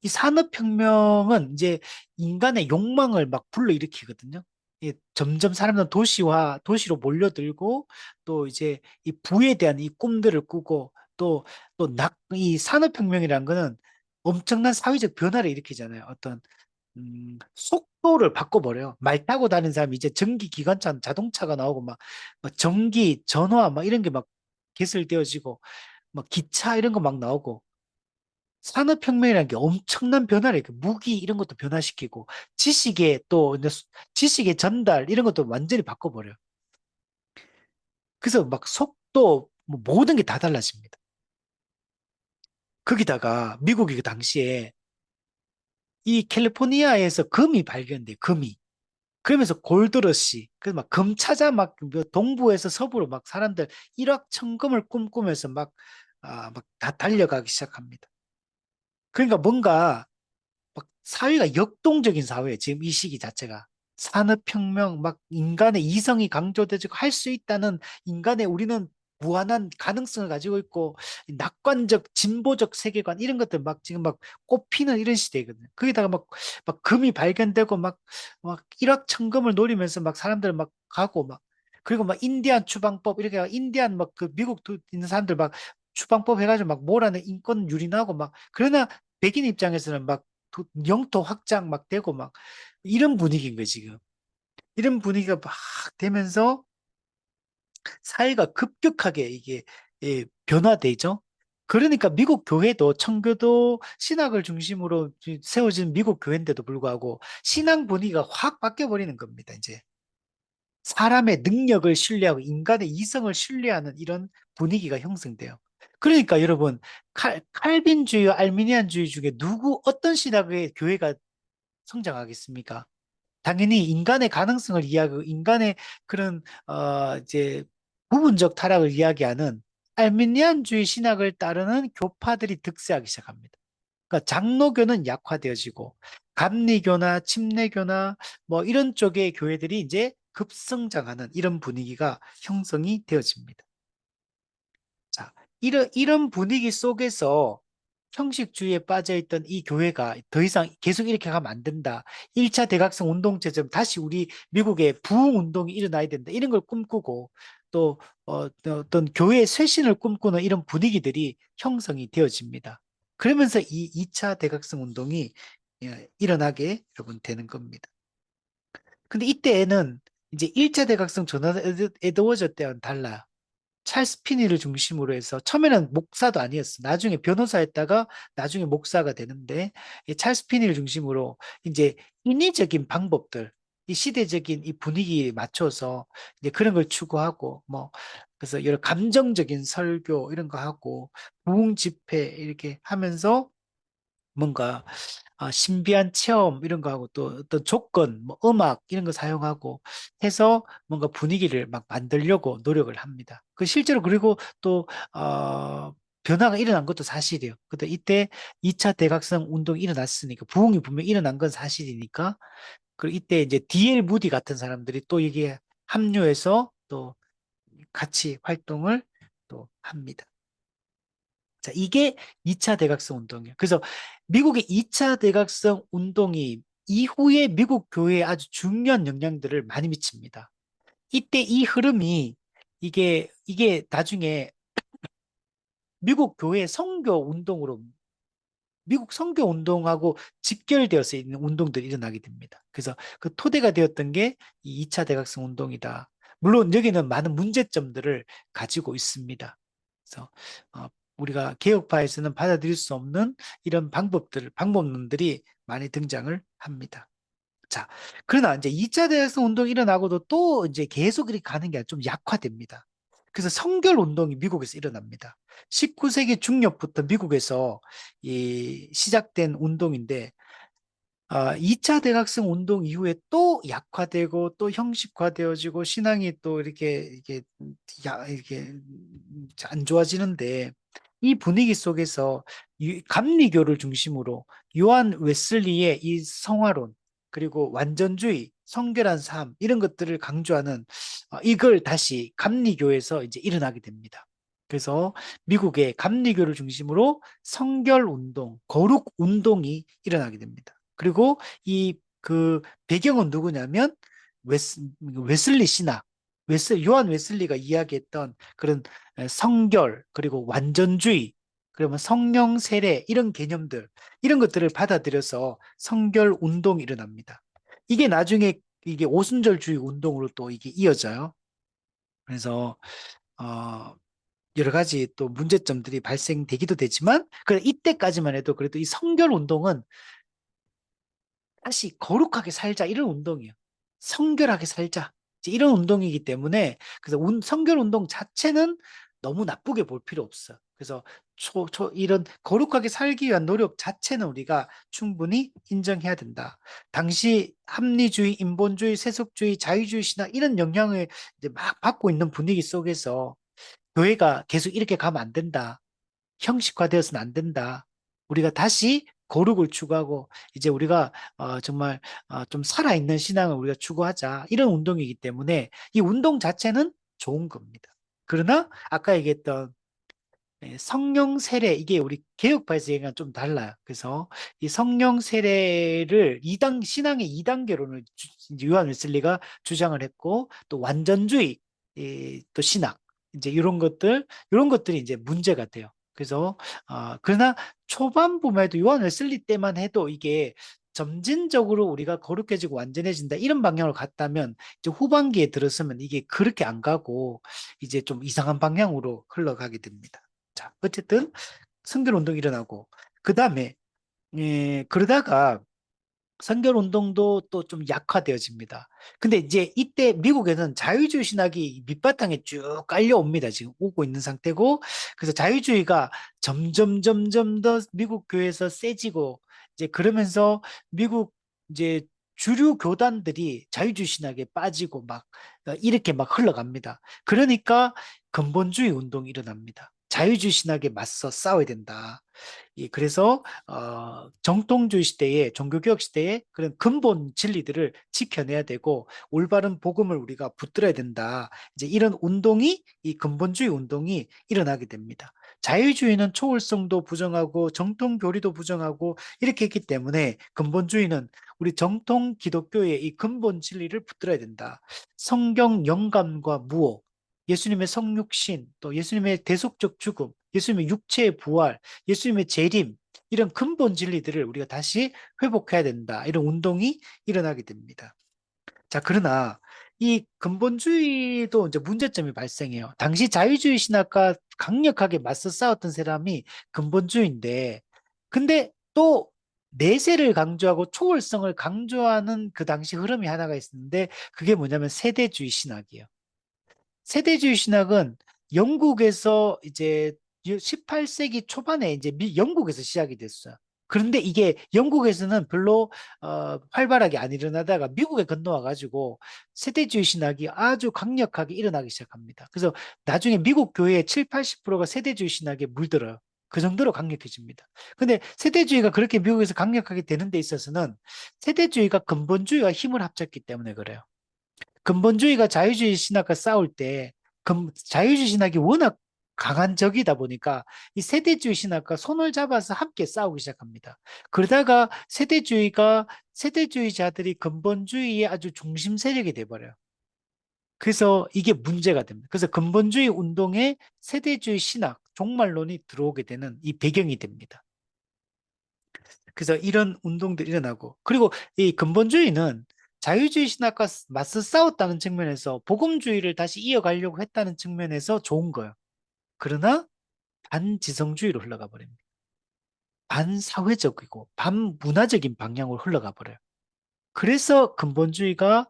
이 산업혁명은 이제 인간의 욕망을 막 불러일으키거든요. 점점 사람들은 도시로 몰려들고 또 이제 이 부에 대한 이 꿈들을 꾸고 이 산업혁명이라는 거는 엄청난 사회적 변화를 일으키잖아요. 속도를 바꿔버려요. 말 타고 다니는 사람이 이제 전기 기관차, 자동차가 나오고 막 전기, 전화 막 이런 게 막 개설되어지고 막 기차 이런 거 막 나오고 산업혁명이라는 게 엄청난 변화를 무기 이런 것도 변화시키고 지식의 또 이제 지식의 전달 이런 것도 완전히 바꿔버려요. 그래서 막 속도 뭐 모든 게 다 달라집니다. 거기다가 미국이 그 당시에 이 캘리포니아에서 금이 발견돼 금이. 그러면서 골드러시, 그 막 금 찾아 막 동부에서 서부로 막 사람들 일확천금을 꿈꾸면서 막 다 달려가기 시작합니다. 그러니까 뭔가 막 사회가 역동적인 사회예요. 지금 이 시기 자체가. 산업혁명, 막 인간의 이성이 강조되고 할 수 있다는 인간의 우리는 무한한 가능성을 가지고 있고 낙관적, 진보적 세계관 이런 것들 막 지금 막 꽃피는 이런 시대거든요. 거기다가 막 금이 발견되고 막 일확천금을 노리면서 막 사람들 막 가고 막 그리고 막 인디안 추방법 이렇게 인디안 막 그 미국 있는 사람들 막 추방법 해가지고 막 몰아내 인권 유린하고 막 그러나 백인 입장에서는 막 영토 확장 막 되고 막 이런 분위기인 거예요, 지금. 이런 분위기가 막 되면서 사회가 급격하게 이게 변화되죠. 그러니까 미국 교회도 청교도 신학을 중심으로 세워진 미국 교회인데도 불구하고 신앙 분위기가 확 바뀌어 버리는 겁니다, 이제. 사람의 능력을 신뢰하고 인간의 이성을 신뢰하는 이런 분위기가 형성돼요. 그러니까 여러분, 칼빈주의와 알미니안주의 중에 어떤 신학의 교회가 성장하겠습니까? 당연히 인간의 가능성을 이야기하고 인간의 그런 이제 부분적 타락을 이야기하는 알미니안주의 신학을 따르는 교파들이 득세하기 시작합니다. 그러니까 장로교는 약화되어지고 감리교나 침례교나 뭐 이런 쪽의 교회들이 이제 급성장하는 이런 분위기가 형성이 되어집니다. 자, 이런 분위기 속에서 형식주의에 빠져있던 이 교회가 더 이상 계속 이렇게 가면 안 된다. 1차 대각성 운동체처럼 다시 우리 미국의 부흥운동이 일어나야 된다. 이런 걸 꿈꾸고 또 어떤 교회의 쇄신을 꿈꾸는 이런 분위기들이 형성이 되어집니다. 그러면서 이 2차 대각성 운동이 일어나게 여러분 되는 겁니다. 근데 이때에는 이제 1차 대각성 존한 에드워즈 때와는 달라요. 찰스 피니를 중심으로 해서 처음에는 목사도 아니었어. 나중에 변호사였다가 나중에 목사가 되는데 이 찰스 피니를 중심으로 이제 인위적인 방법들, 이 시대적인 이 분위기에 맞춰서 이제 그런 걸 추구하고 뭐 그래서 여러 감정적인 설교 이런 거 하고 부흥 집회 이렇게 하면서 뭔가 신비한 체험 이런 거 하고 또 어떤 조건, 뭐 음악 이런 거 사용하고 해서 뭔가 분위기를 막 만들려고 노력을 합니다. 그 실제로 그리고 또 변화가 일어난 것도 사실이에요. 근데 이때 2차 대각성 운동이 일어났으니까 부흥이 분명히 일어난 건 사실이니까 그리고 이때 이제 D.L. 무디 같은 사람들이 또 이게 합류해서 또 같이 활동을 또 합니다. 자, 이게 2차 대각성 운동이에요. 그래서 미국의 2차 대각성 운동이 이후에 미국 교회에 아주 중요한 영향들을 많이 미칩니다. 이때 이 흐름이 이게 나중에 미국 교회 선교 운동으로 미국 선교 운동하고 직결되어서 있는 운동들이 일어나게 됩니다. 그래서 그 토대가 되었던 게 이 2차 대각성 운동이다. 물론 여기는 많은 문제점들을 가지고 있습니다. 그래서 우리가 개혁파에서는 받아들일 수 없는 이런 방법론들이 많이 등장을 합니다. 자, 그러나 이제 2차 대학생 운동이 일어나고도 또 이제 계속 이렇게 가는 게 아니라 좀 약화됩니다. 그래서 성결 운동이 미국에서 일어납니다. 19세기 중엽부터 미국에서 시작된 운동인데 2차 대학생 운동 이후에 또 약화되고 또 형식화되어지고 신앙이 또 이렇게 안 좋아지는데 이 분위기 속에서 감리교를 중심으로 요한 웨슬리의 이 성화론 그리고 완전주의, 성결한 삶 이런 것들을 강조하는 이걸 다시 감리교에서 이제 일어나게 됩니다. 그래서 미국의 감리교를 중심으로 성결 운동, 거룩 운동이 일어나게 됩니다. 그리고 이 그 배경은 누구냐면 웨슬리 신학, 요한 웨슬리가 이야기했던 그런 성결 그리고 완전주의 그러면 성령 세례 이런 개념들 이런 것들을 받아들여서 성결 운동이 일어납니다. 이게 나중에 이게 오순절주의 운동으로 또 이게 이어져요. 그래서 어, 여러 가지 또 문제점들이 발생되기도 되지만 그래 이때까지만 해도 그래도 이 성결 운동은 다시 거룩하게 살자 이런 운동이에요. 성결하게 살자 이제 이런 운동이기 때문에 그래서 성결 운동 자체는 너무 나쁘게 볼 필요 없어. 그래서 이런 거룩하게 살기 위한 노력 자체는 우리가 충분히 인정해야 된다. 당시 합리주의, 인본주의, 세속주의, 자유주의 신학 이런 영향을 이제 막 받고 있는 분위기 속에서 교회가 계속 이렇게 가면 안 된다. 형식화되어서는 안 된다. 우리가 다시 거룩을 추구하고 이제 우리가 정말 좀 살아있는 신앙을 우리가 추구하자. 이런 운동이기 때문에 이 운동 자체는 좋은 겁니다. 그러나 아까 얘기했던 성령 세례 이게 우리 개혁파에서 얘기가 좀 달라요. 그래서 이 성령 세례를 이단 신앙의 이단계론을 요한 웨슬리가 주장을 했고 또 완전주의 또 신학 이제 이런 것들이 이제 문제가 돼요. 그래서 그러나 초반부만 해도 요한 웨슬리 때만 해도 이게 점진적으로 우리가 거룩해지고 완전해진다 이런 방향으로 갔다면 이제 후반기에 들었으면 이게 그렇게 안 가고 이제 좀 이상한 방향으로 흘러가게 됩니다. 자, 어쨌든 선결 운동이 일어나고 그 다음에 그러다가 선결 운동도 또 좀 약화되어집니다. 근데 이제 이때 미국에는 자유주의 신학이 밑바탕에 쭉 깔려옵니다. 지금 오고 있는 상태고 그래서 자유주의가 점점 더 미국 교회에서 세지고 이제 그러면서 미국 이제 주류 교단들이 자유주의 신학에 빠지고 막 이렇게 막 흘러갑니다. 그러니까 근본주의 운동이 일어납니다. 자유주의 신학에 맞서 싸워야 된다. 예, 그래서 정통주의 시대에 종교개혁 시대에 그런 근본 진리들을 지켜내야 되고 올바른 복음을 우리가 붙들어야 된다. 이제 이런 운동이 이 근본주의 운동이 일어나게 됩니다. 자유주의는 초월성도 부정하고 정통 교리도 부정하고 이렇게 했기 때문에 근본주의는 우리 정통 기독교의 이 근본 진리를 붙들어야 된다. 성경 영감과 무호, 예수님의 성육신, 또 예수님의 대속적 죽음, 예수님의 육체의 부활, 예수님의 재림, 이런 근본 진리들을 우리가 다시 회복해야 된다. 이런 운동이 일어나게 됩니다. 자, 그러나 이 근본주의도 이제 문제점이 발생해요. 당시 자유주의 신학과 강력하게 맞서 싸웠던 사람이 근본주의인데, 근데 또 내세를 강조하고 초월성을 강조하는 그 당시 흐름이 하나가 있었는데, 그게 뭐냐면 세대주의 신학이에요. 세대주의 신학은 영국에서 이제 18세기 초반에 이제 영국에서 시작이 됐어요. 그런데 이게 영국에서는 별로 활발하게 안 일어나다가 미국에 건너와 가지고 세대주의 신학이 아주 강력하게 일어나기 시작합니다. 그래서 나중에 미국 교회의 7, 80%가 세대주의 신학에 물들어요. 그 정도로 강력해집니다. 근데 세대주의가 그렇게 미국에서 강력하게 되는 데 있어서는 세대주의가 근본주의와 힘을 합쳤기 때문에 그래요. 근본주의가 자유주의 신학과 싸울 때 자유주의 신학이 워낙 강한 적이다 보니까 이 세대주의 신학과 손을 잡아서 함께 싸우기 시작합니다. 그러다가 세대주의자들이 근본주의의 아주 중심 세력이 돼버려요. 그래서 이게 문제가 됩니다. 그래서 근본주의 운동에 세대주의 신학, 종말론이 들어오게 되는 이 배경이 됩니다. 그래서 이런 운동들이 일어나고 그리고 이 근본주의는 자유주의 신학과 맞서 싸웠다는 측면에서 복음주의를 다시 이어가려고 했다는 측면에서 좋은 거예요. 그러나 반지성주의로 흘러가 버립니다. 반사회적이고 반문화적인 방향으로 흘러가 버려요. 그래서 근본주의가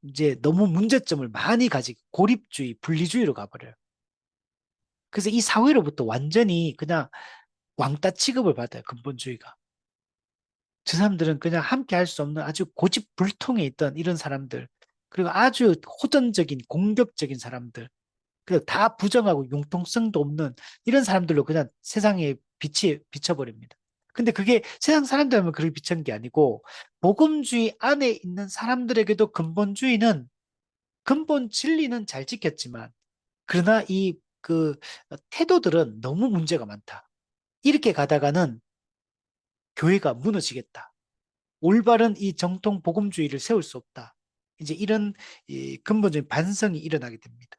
이제 너무 문제점을 많이 가지고 고립주의, 분리주의로 가버려요. 그래서 이 사회로부터 완전히 그냥 왕따 취급을 받아요, 근본주의가. 저 사람들은 그냥 함께 할 수 없는 아주 고집불통에 있던 이런 사람들, 그리고 아주 호전적인, 공격적인 사람들, 그리고 다 부정하고 융통성도 없는 이런 사람들로 그냥 세상에 비춰버립니다. 근데 그게 세상 사람들만 그렇게 비춘 게 아니고, 복음주의 안에 있는 사람들에게도 근본 진리는 잘 지켰지만, 그러나 태도들은 너무 문제가 많다. 이렇게 가다가는 교회가 무너지겠다. 올바른 이 정통 복음주의를 세울 수 없다. 이제 이런 이 근본적인 반성이 일어나게 됩니다.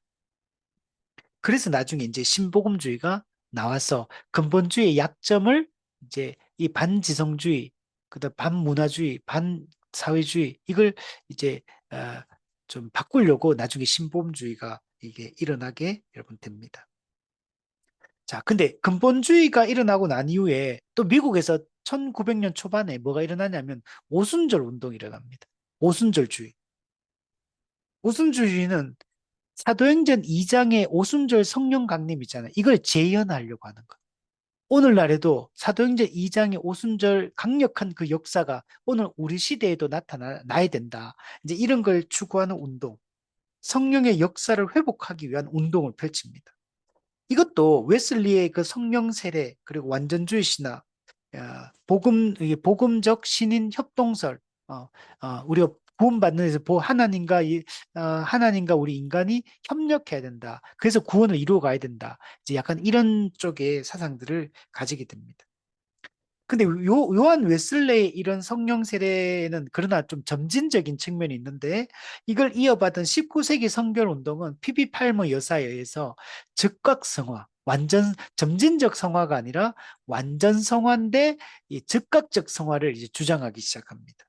그래서 나중에 이제 신복음주의가 나와서 근본주의의 약점을 이제 이 반지성주의, 그다음 반문화주의, 반사회주의 이걸 이제 어, 좀 바꾸려고 나중에 신복음주의가 이게 일어나게 여러분 됩니다. 자, 근데 근본주의가 일어나고 난 이후에 또 미국에서 1900년 초반에 뭐가 일어나냐면 오순절 운동이 일어납니다. 오순절주의. 오순절주의는 사도행전 2장의 오순절 성령 강림 있잖아요. 이걸 재현하려고 하는 거예요. 오늘날에도 사도행전 2장의 오순절 강력한 그 역사가 오늘 우리 시대에도 나타나야 된다. 이제 이런 걸 추구하는 운동, 성령의 역사를 회복하기 위한 운동을 펼칩니다. 이것도 웨슬리의 그 성령 세례 그리고 완전주의 신학, 이게 복음적 신인 협동설, 어, 우리가 구원받는 데서 하나님과 우리 인간이 협력해야 된다. 그래서 구원을 이루어 가야 된다. 이제 약간 이런 쪽의 사상들을 가지게 됩니다. 근데 요한 웨슬레의 이런 성령 세례는 그러나 좀 점진적인 측면이 있는데 이걸 이어받은 19세기 성결 운동은 피비 팔머 여사에 의해서 즉각 성화, 완전 점진적 성화가 아니라 완전 성화인데 이 즉각적 성화를 이제 주장하기 시작합니다.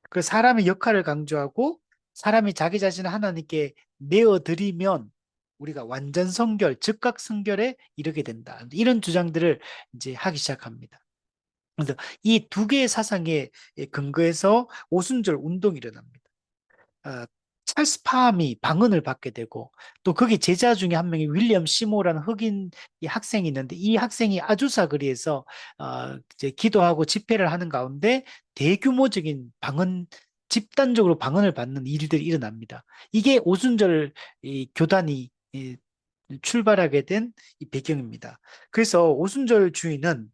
그 사람의 역할을 강조하고 사람이 자기 자신을 하나님께 내어드리면 우리가 완전 성결, 즉각 성결에 이르게 된다. 이런 주장들을 이제 하기 시작합니다. 그래서 이 두 개의 사상에 근거해서 오순절 운동이 일어납니다. 아, 찰스 파함이 방언을 받게 되고 또 거기 제자 중에 한 명이 윌리엄 시모라는 흑인 이 학생이 있는데 이 학생이 아주사 거리에서 이제 기도하고 집회를 하는 가운데 대규모적인 방언 집단적으로 방언을 받는 일들이 일어납니다. 이게 오순절 이 교단이 출발하게 된 이 배경입니다. 그래서 오순절 주의는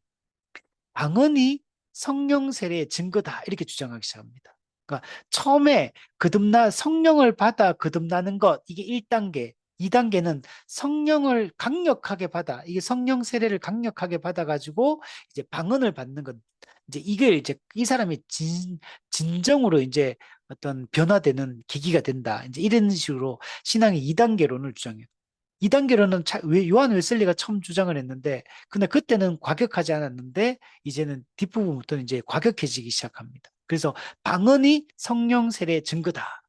방언이 성령 세례의 증거다 이렇게 주장하기 시작합니다. 그러니까 처음에 성령을 받아 거듭나는 것 이게 1단계, 2단계는 성령을 강력하게 받아 이게 성령 세례를 강력하게 받아 가지고 이제 방언을 받는 것 이제 이게 이제 이 사람이 진정으로 이제 어떤 변화되는 계기가 된다. 이제 이런 식으로 신앙의 2단계론을 주장해요. 2단계로는 요한 웨슬리가 처음 주장을 했는데, 근데 그때는 과격하지 않았는데, 이제는 뒷부분부터는 이제 과격해지기 시작합니다. 그래서 방언이 성령 세례의 증거다.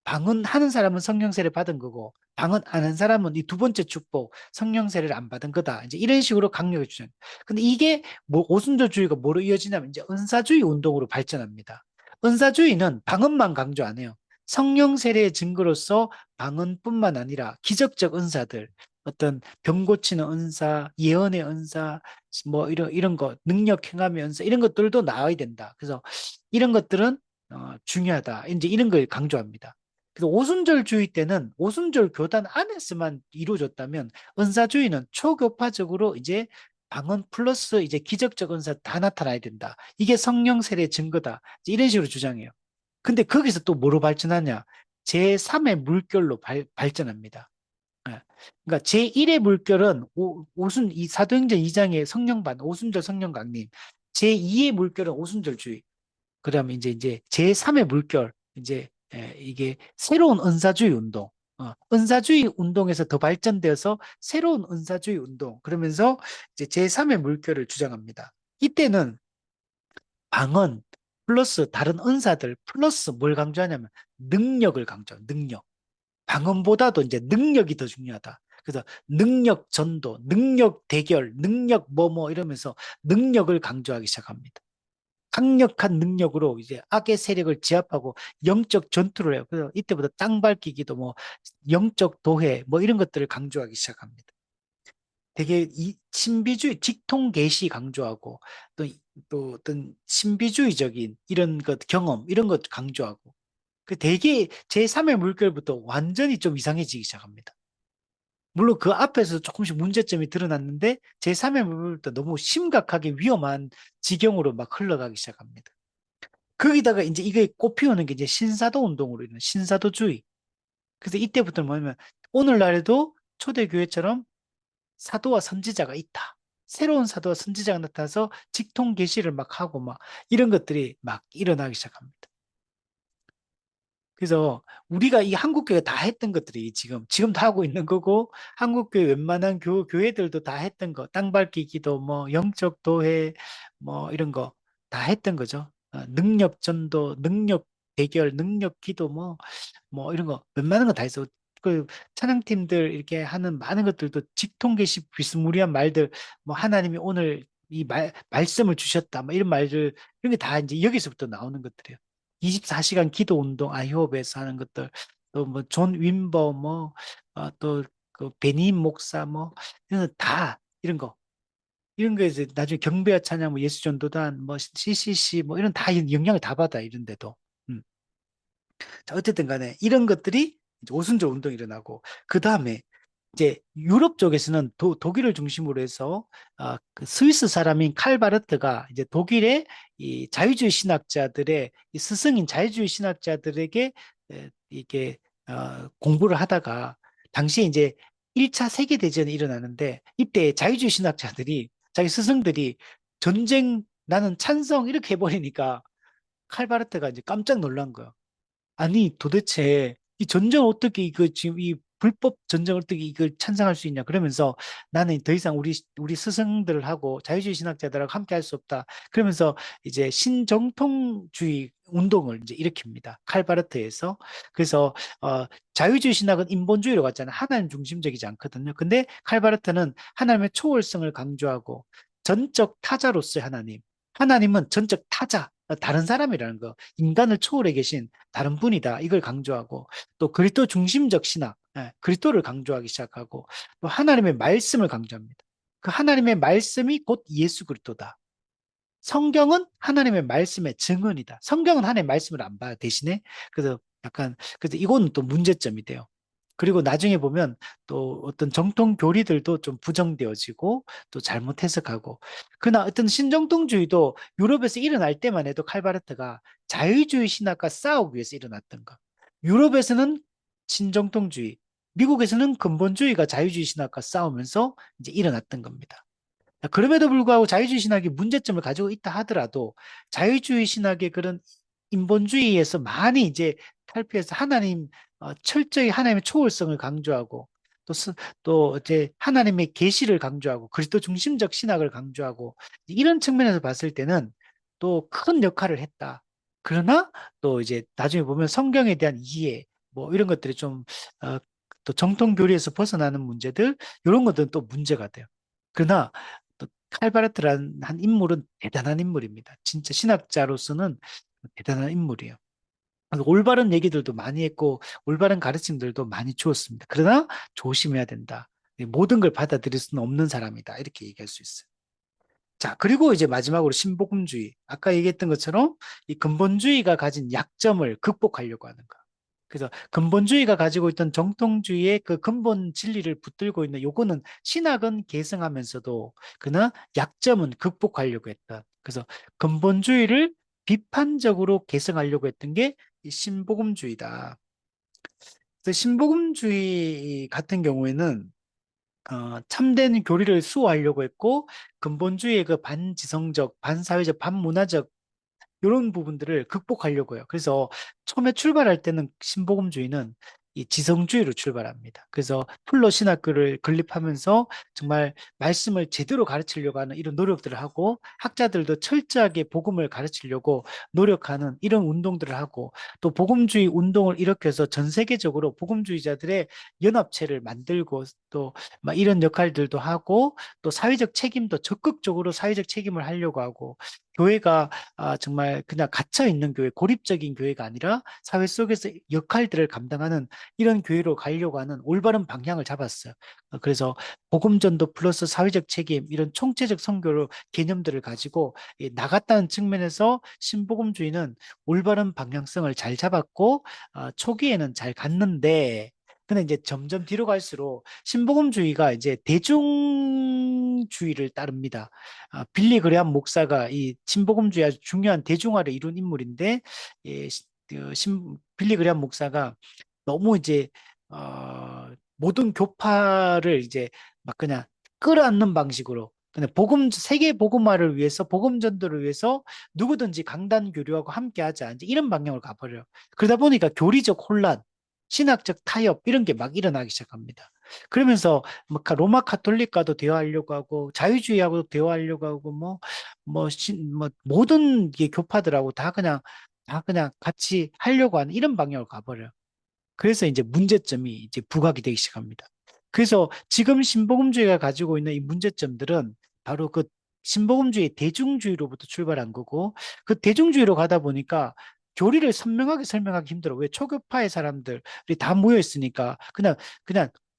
방언하는 사람은 성령 세례 받은 거고, 방언 안 한 사람은 이 두 번째 축복, 성령 세례를 안 받은 거다. 이제 이런 식으로 강력히 주장. 근데 이게 뭐 오순절주의가 뭐로 이어지냐면 이제 은사주의 운동으로 발전합니다. 은사주의는 방언만 강조 안 해요. 성령 세례의 증거로서 방언뿐만 아니라 기적적 은사들, 어떤 병 고치는 은사, 예언의 은사, 뭐 이런 거, 능력 행함의 은사 이런 것들도 나와야 된다. 그래서 이런 것들은 중요하다. 이제 이런 걸 강조합니다. 그래서 오순절주의 때는 오순절 교단 안에서만 이루어졌다면 은사주의는 초교파적으로 이제 방언 플러스 이제 기적적 은사 다 나타나야 된다. 이게 성령 세례의 증거다. 이런 식으로 주장해요. 근데 거기서 또 뭐로 발전하냐? 제3의 물결로 발전합니다. 예. 그러니까 제1의 물결은 이 사도행전 2장의 성령반, 오순절 성령 강림. 제2의 물결은 오순절주의. 그다음에 이제 제3의 물결, 이제 이게 새로운 은사주의 운동. 은사주의 운동에서 더 발전되어서 새로운 은사주의 운동. 그러면서 이제 제3의 물결을 주장합니다. 이때는 방언 플러스 다른 은사들 플러스 뭘 강조하냐면 능력을 강조해요. 능력. 방언보다도 이제 능력이 더 중요하다. 그래서 능력 전도, 능력 대결, 능력 뭐뭐 이러면서 능력을 강조하기 시작합니다. 강력한 능력으로 이제 악의 세력을 제압하고 영적 전투를 해요. 그래서 이때부터 땅 밟기기도 뭐 영적 도회 뭐 이런 것들을 강조하기 시작합니다. 되게 이 신비주의 직통 계시 강조하고 또, 또 어떤 신비주의적인 이런 것 경험 이런 것 강조하고 그 되게 제3의 물결부터 완전히 좀 이상해지기 시작합니다. 물론 그 앞에서 조금씩 문제점이 드러났는데 제3의 물결부터 너무 심각하게 위험한 지경으로 막 흘러가기 시작합니다. 거기다가 이제 이게 꽃피우는 게 이제 신사도 운동으로 있는 신사도주의. 그래서 이때부터 뭐냐면 오늘날에도 초대교회처럼 사도와 선지자가 있다. 새로운 사도와 선지자가 나타나서 직통 계시를 막 하고 막 이런 것들이 막 일어나기 시작합니다. 그래서 우리가 이 한국교회가 다 했던 것들이 지금 다 하고 있는 거고 한국교회 웬만한 교회들도 다 했던 거, 땅 밟기 기도, 뭐 영적 도회, 뭐 이런 거 다 했던 거죠. 능력 전도, 능력 대결, 능력 기도, 뭐 이런 거 웬만한 거 다 했어. 그 찬양팀들 이렇게 하는 많은 것들도 직통계시 비스무리한 말들, 뭐 하나님이 오늘 이 말씀을 주셨다, 뭐 이런 말들 이런 게 다 이제 여기서부터 나오는 것들이에요. 24시간 기도 운동 아이호흡에서 하는 것들 또 뭐 존 윈버 또 그 베니 목사 이런 다 이런 거 이제 나중에 경배와 찬양 예수 전도단 CCC 이런 다 영향을 다 받아 이런데도. 음. 자, 어쨌든 간에 이런 것들이 이제 오순절 운동이 일어나고 그 다음에 이제 유럽 쪽에서는 독일을 중심으로 해서 그 스위스 사람인 칼바르트가 이제 독일의 이 자유주의 신학자들의 이 스승인 자유주의 신학자들에게 이게 공부를 하다가 당시에 이제 1차 세계대전이 일어나는데 이때 자유주의 신학자들이 자기 스승들이 전쟁 나는 찬성 이렇게 해버리니까 칼바르트가 이제 깜짝 놀란 거예요. 아니, 도대체 이 전쟁을 어떻게 이거 지금 이 불법 전쟁을 어떻게 이걸 찬성할 수 있냐? 그러면서 나는 더 이상 우리 스승들하고 자유주의 신학자들하고 함께 할 수 없다. 그러면서 이제 신정통주의 운동을 이제 일으킵니다. 칼바르트에서. 그래서 자유주의 신학은 인본주의로 갔잖아요. 하나님 중심적이지 않거든요. 근데 칼바르트는 하나님의 초월성을 강조하고 전적 타자로서의 하나님. 하나님은 전적 타자, 다른 사람이라는 거. 인간을 초월해 계신 다른 분이다. 이걸 강조하고 또 그리스도 중심적 신학, 그리스도를 강조하기 시작하고 또 하나님의 말씀을 강조합니다. 그 하나님의 말씀이 곧 예수 그리스도다. 성경은 하나님의 말씀의 증언이다. 성경은 하나님의 말씀을 안 봐. 대신에 그래서 이거는 또 문제점이 돼요. 그리고 나중에 보면 또 어떤 정통 교리들도 좀 부정되어지고 또 잘못 해석하고 그러나 어떤 신정통주의도 유럽에서 일어날 때만 해도 칼바르트가 자유주의 신학과 싸우기 위해서 일어났던 거. 유럽에서는 신정통주의, 미국에서는 근본주의가 자유주의 신학과 싸우면서 이제 일어났던 겁니다. 그럼에도 불구하고 자유주의 신학이 문제점을 가지고 있다 하더라도 자유주의 신학의 그런 인본주의에서 많이 이제 탈피해서 철저히 하나님의 초월성을 강조하고 또, 또 이제 하나님의 계시를 강조하고 그리스도 중심적 신학을 강조하고 이런 측면에서 봤을 때는 또 큰 역할을 했다. 그러나 또 이제 나중에 보면 성경에 대한 이해 이런 것들이 좀 또 정통 교리에서 벗어나는 문제들 이런 것들은 또 문제가 돼요. 그러나 또 칼바르트라는 한 인물은 대단한 인물입니다. 진짜 신학자로서는 대단한 인물이에요. 올바른 얘기들도 많이 했고 올바른 가르침들도 많이 주었습니다. 그러나 조심해야 된다. 모든 걸 받아들일 수는 없는 사람이다. 이렇게 얘기할 수 있어요. 자, 그리고 이제 마지막으로 신복음주의. 아까 얘기했던 것처럼 이 근본주의가 가진 약점을 극복하려고 하는 거. 그래서 근본주의가 가지고 있던 정통주의의 그 근본 진리를 붙들고 있는 요거는 신학은 계승하면서도 그러나 약점은 극복하려고 했다. 그래서 근본주의를 비판적으로 계승하려고 했던 게 이 신복음주의다. 그래서 신복음주의 같은 경우에는 참된 교리를 수호하려고 했고 근본주의의 그 반지성적, 반사회적, 반문화적 이런 부분들을 극복하려고 해요. 그래서 처음에 출발할 때는 신복음주의는 이 지성주의로 출발합니다. 그래서 풀로 신학교를 건립하면서 정말 말씀을 제대로 가르치려고 하는 이런 노력들을 하고 학자들도 철저하게 복음을 가르치려고 노력하는 이런 운동들을 하고 또 복음주의 운동을 일으켜서 전 세계적으로 복음주의자들의 연합체를 만들고 또 막 이런 역할들도 하고 또 사회적 책임도 적극적으로 사회적 책임을 하려고 하고 교회가 정말 그냥 갇혀 있는 교회, 고립적인 교회가 아니라 사회 속에서 역할들을 감당하는 이런 교회로 가려고 하는 올바른 방향을 잡았어요. 그래서 복음전도 플러스 사회적 책임 이런 총체적 선교로 개념들을 가지고 나갔다는 측면에서 신복음주의는 올바른 방향성을 잘 잡았고 초기에는 잘 갔는데 근데 이제 점점 뒤로 갈수록 신복음주의가 이제 대중주의를 따릅니다. 빌리 그레함 목사가 이 신복음주의 아주 중요한 대중화를 이룬 인물인데 예, 빌리 그레함 목사가 너무 이제 모든 교파를 이제 막 그냥 끌어안는 방식으로 그냥 세계 복음화를 위해서 복음 전도를 위해서 누구든지 강단 교류하고 함께하자 이제 이런 방향으로 가버려요. 그러다 보니까 교리적 혼란, 신학적 타협 이런 게 막 일어나기 시작합니다. 그러면서 로마 카톨릭과도 대화하려고 하고 자유주의하고도 대화하려고 하고 모든 게 교파들하고 다 그냥 같이 하려고 하는 이런 방향으로 가버려요. 그래서 이제 문제점이 이제 부각이 되기 시작합니다. 그래서 지금 신복음주의가 가지고 있는 이 문제점들은 바로 그 신복음주의 대중주의로부터 출발한 거고 그 대중주의로 가다 보니까 교리를 선명하게 설명하기 힘들어. 왜? 초교파의 사람들이 다 모여 있으니까 그냥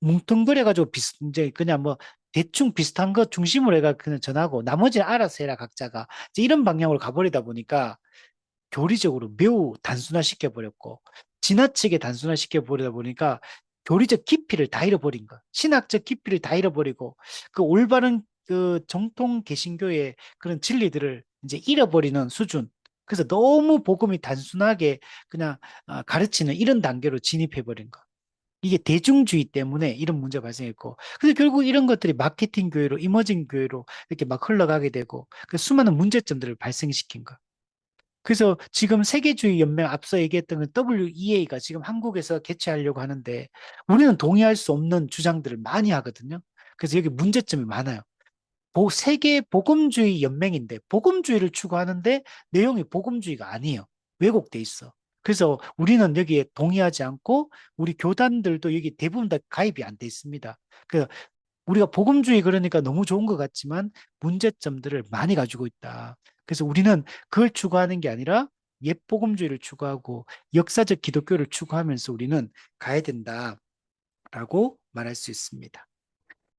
뭉뚱그려가지고 이제 그냥 뭐 대충 비슷한 것 중심으로 해가 그냥 전하고 나머지는 알아서 해라 각자가 이제 이런 방향으로 가버리다 보니까 교리적으로 매우 단순화시켜 버렸고 지나치게 단순화시켜 버리다 보니까 교리적 깊이를 다 잃어버린 거, 신학적 깊이를 다 잃어버리고 그 올바른 그 정통 개신교의 그런 진리들을 이제 잃어버리는 수준. 그래서 너무 복음이 단순하게 그냥 가르치는 이런 단계로 진입해 버린 거. 이게 대중주의 때문에 이런 문제가 발생했고, 그래서 결국 이런 것들이 마케팅 교회로, 이머징 교회로 이렇게 막 흘러가게 되고, 그 수많은 문제점들을 발생시킨 거. 그래서 지금 세계주의 연맹 앞서 얘기했던 그 WEA가 지금 한국에서 개최하려고 하는데 우리는 동의할 수 없는 주장들을 많이 하거든요. 그래서 여기 문제점이 많아요. 세계 복음주의 연맹인데 복음주의를 추구하는데 내용이 복음주의가 아니에요. 왜곡돼 있어. 그래서 우리는 여기에 동의하지 않고 우리 교단들도 여기 대부분 다 가입이 안 돼 있습니다. 그래서 우리가 복음주의 그러니까 너무 좋은 것 같지만 문제점들을 많이 가지고 있다. 그래서 우리는 그걸 추구하는 게 아니라 옛 복음주의를 추구하고 역사적 기독교를 추구하면서 우리는 가야 된다라고 말할 수 있습니다.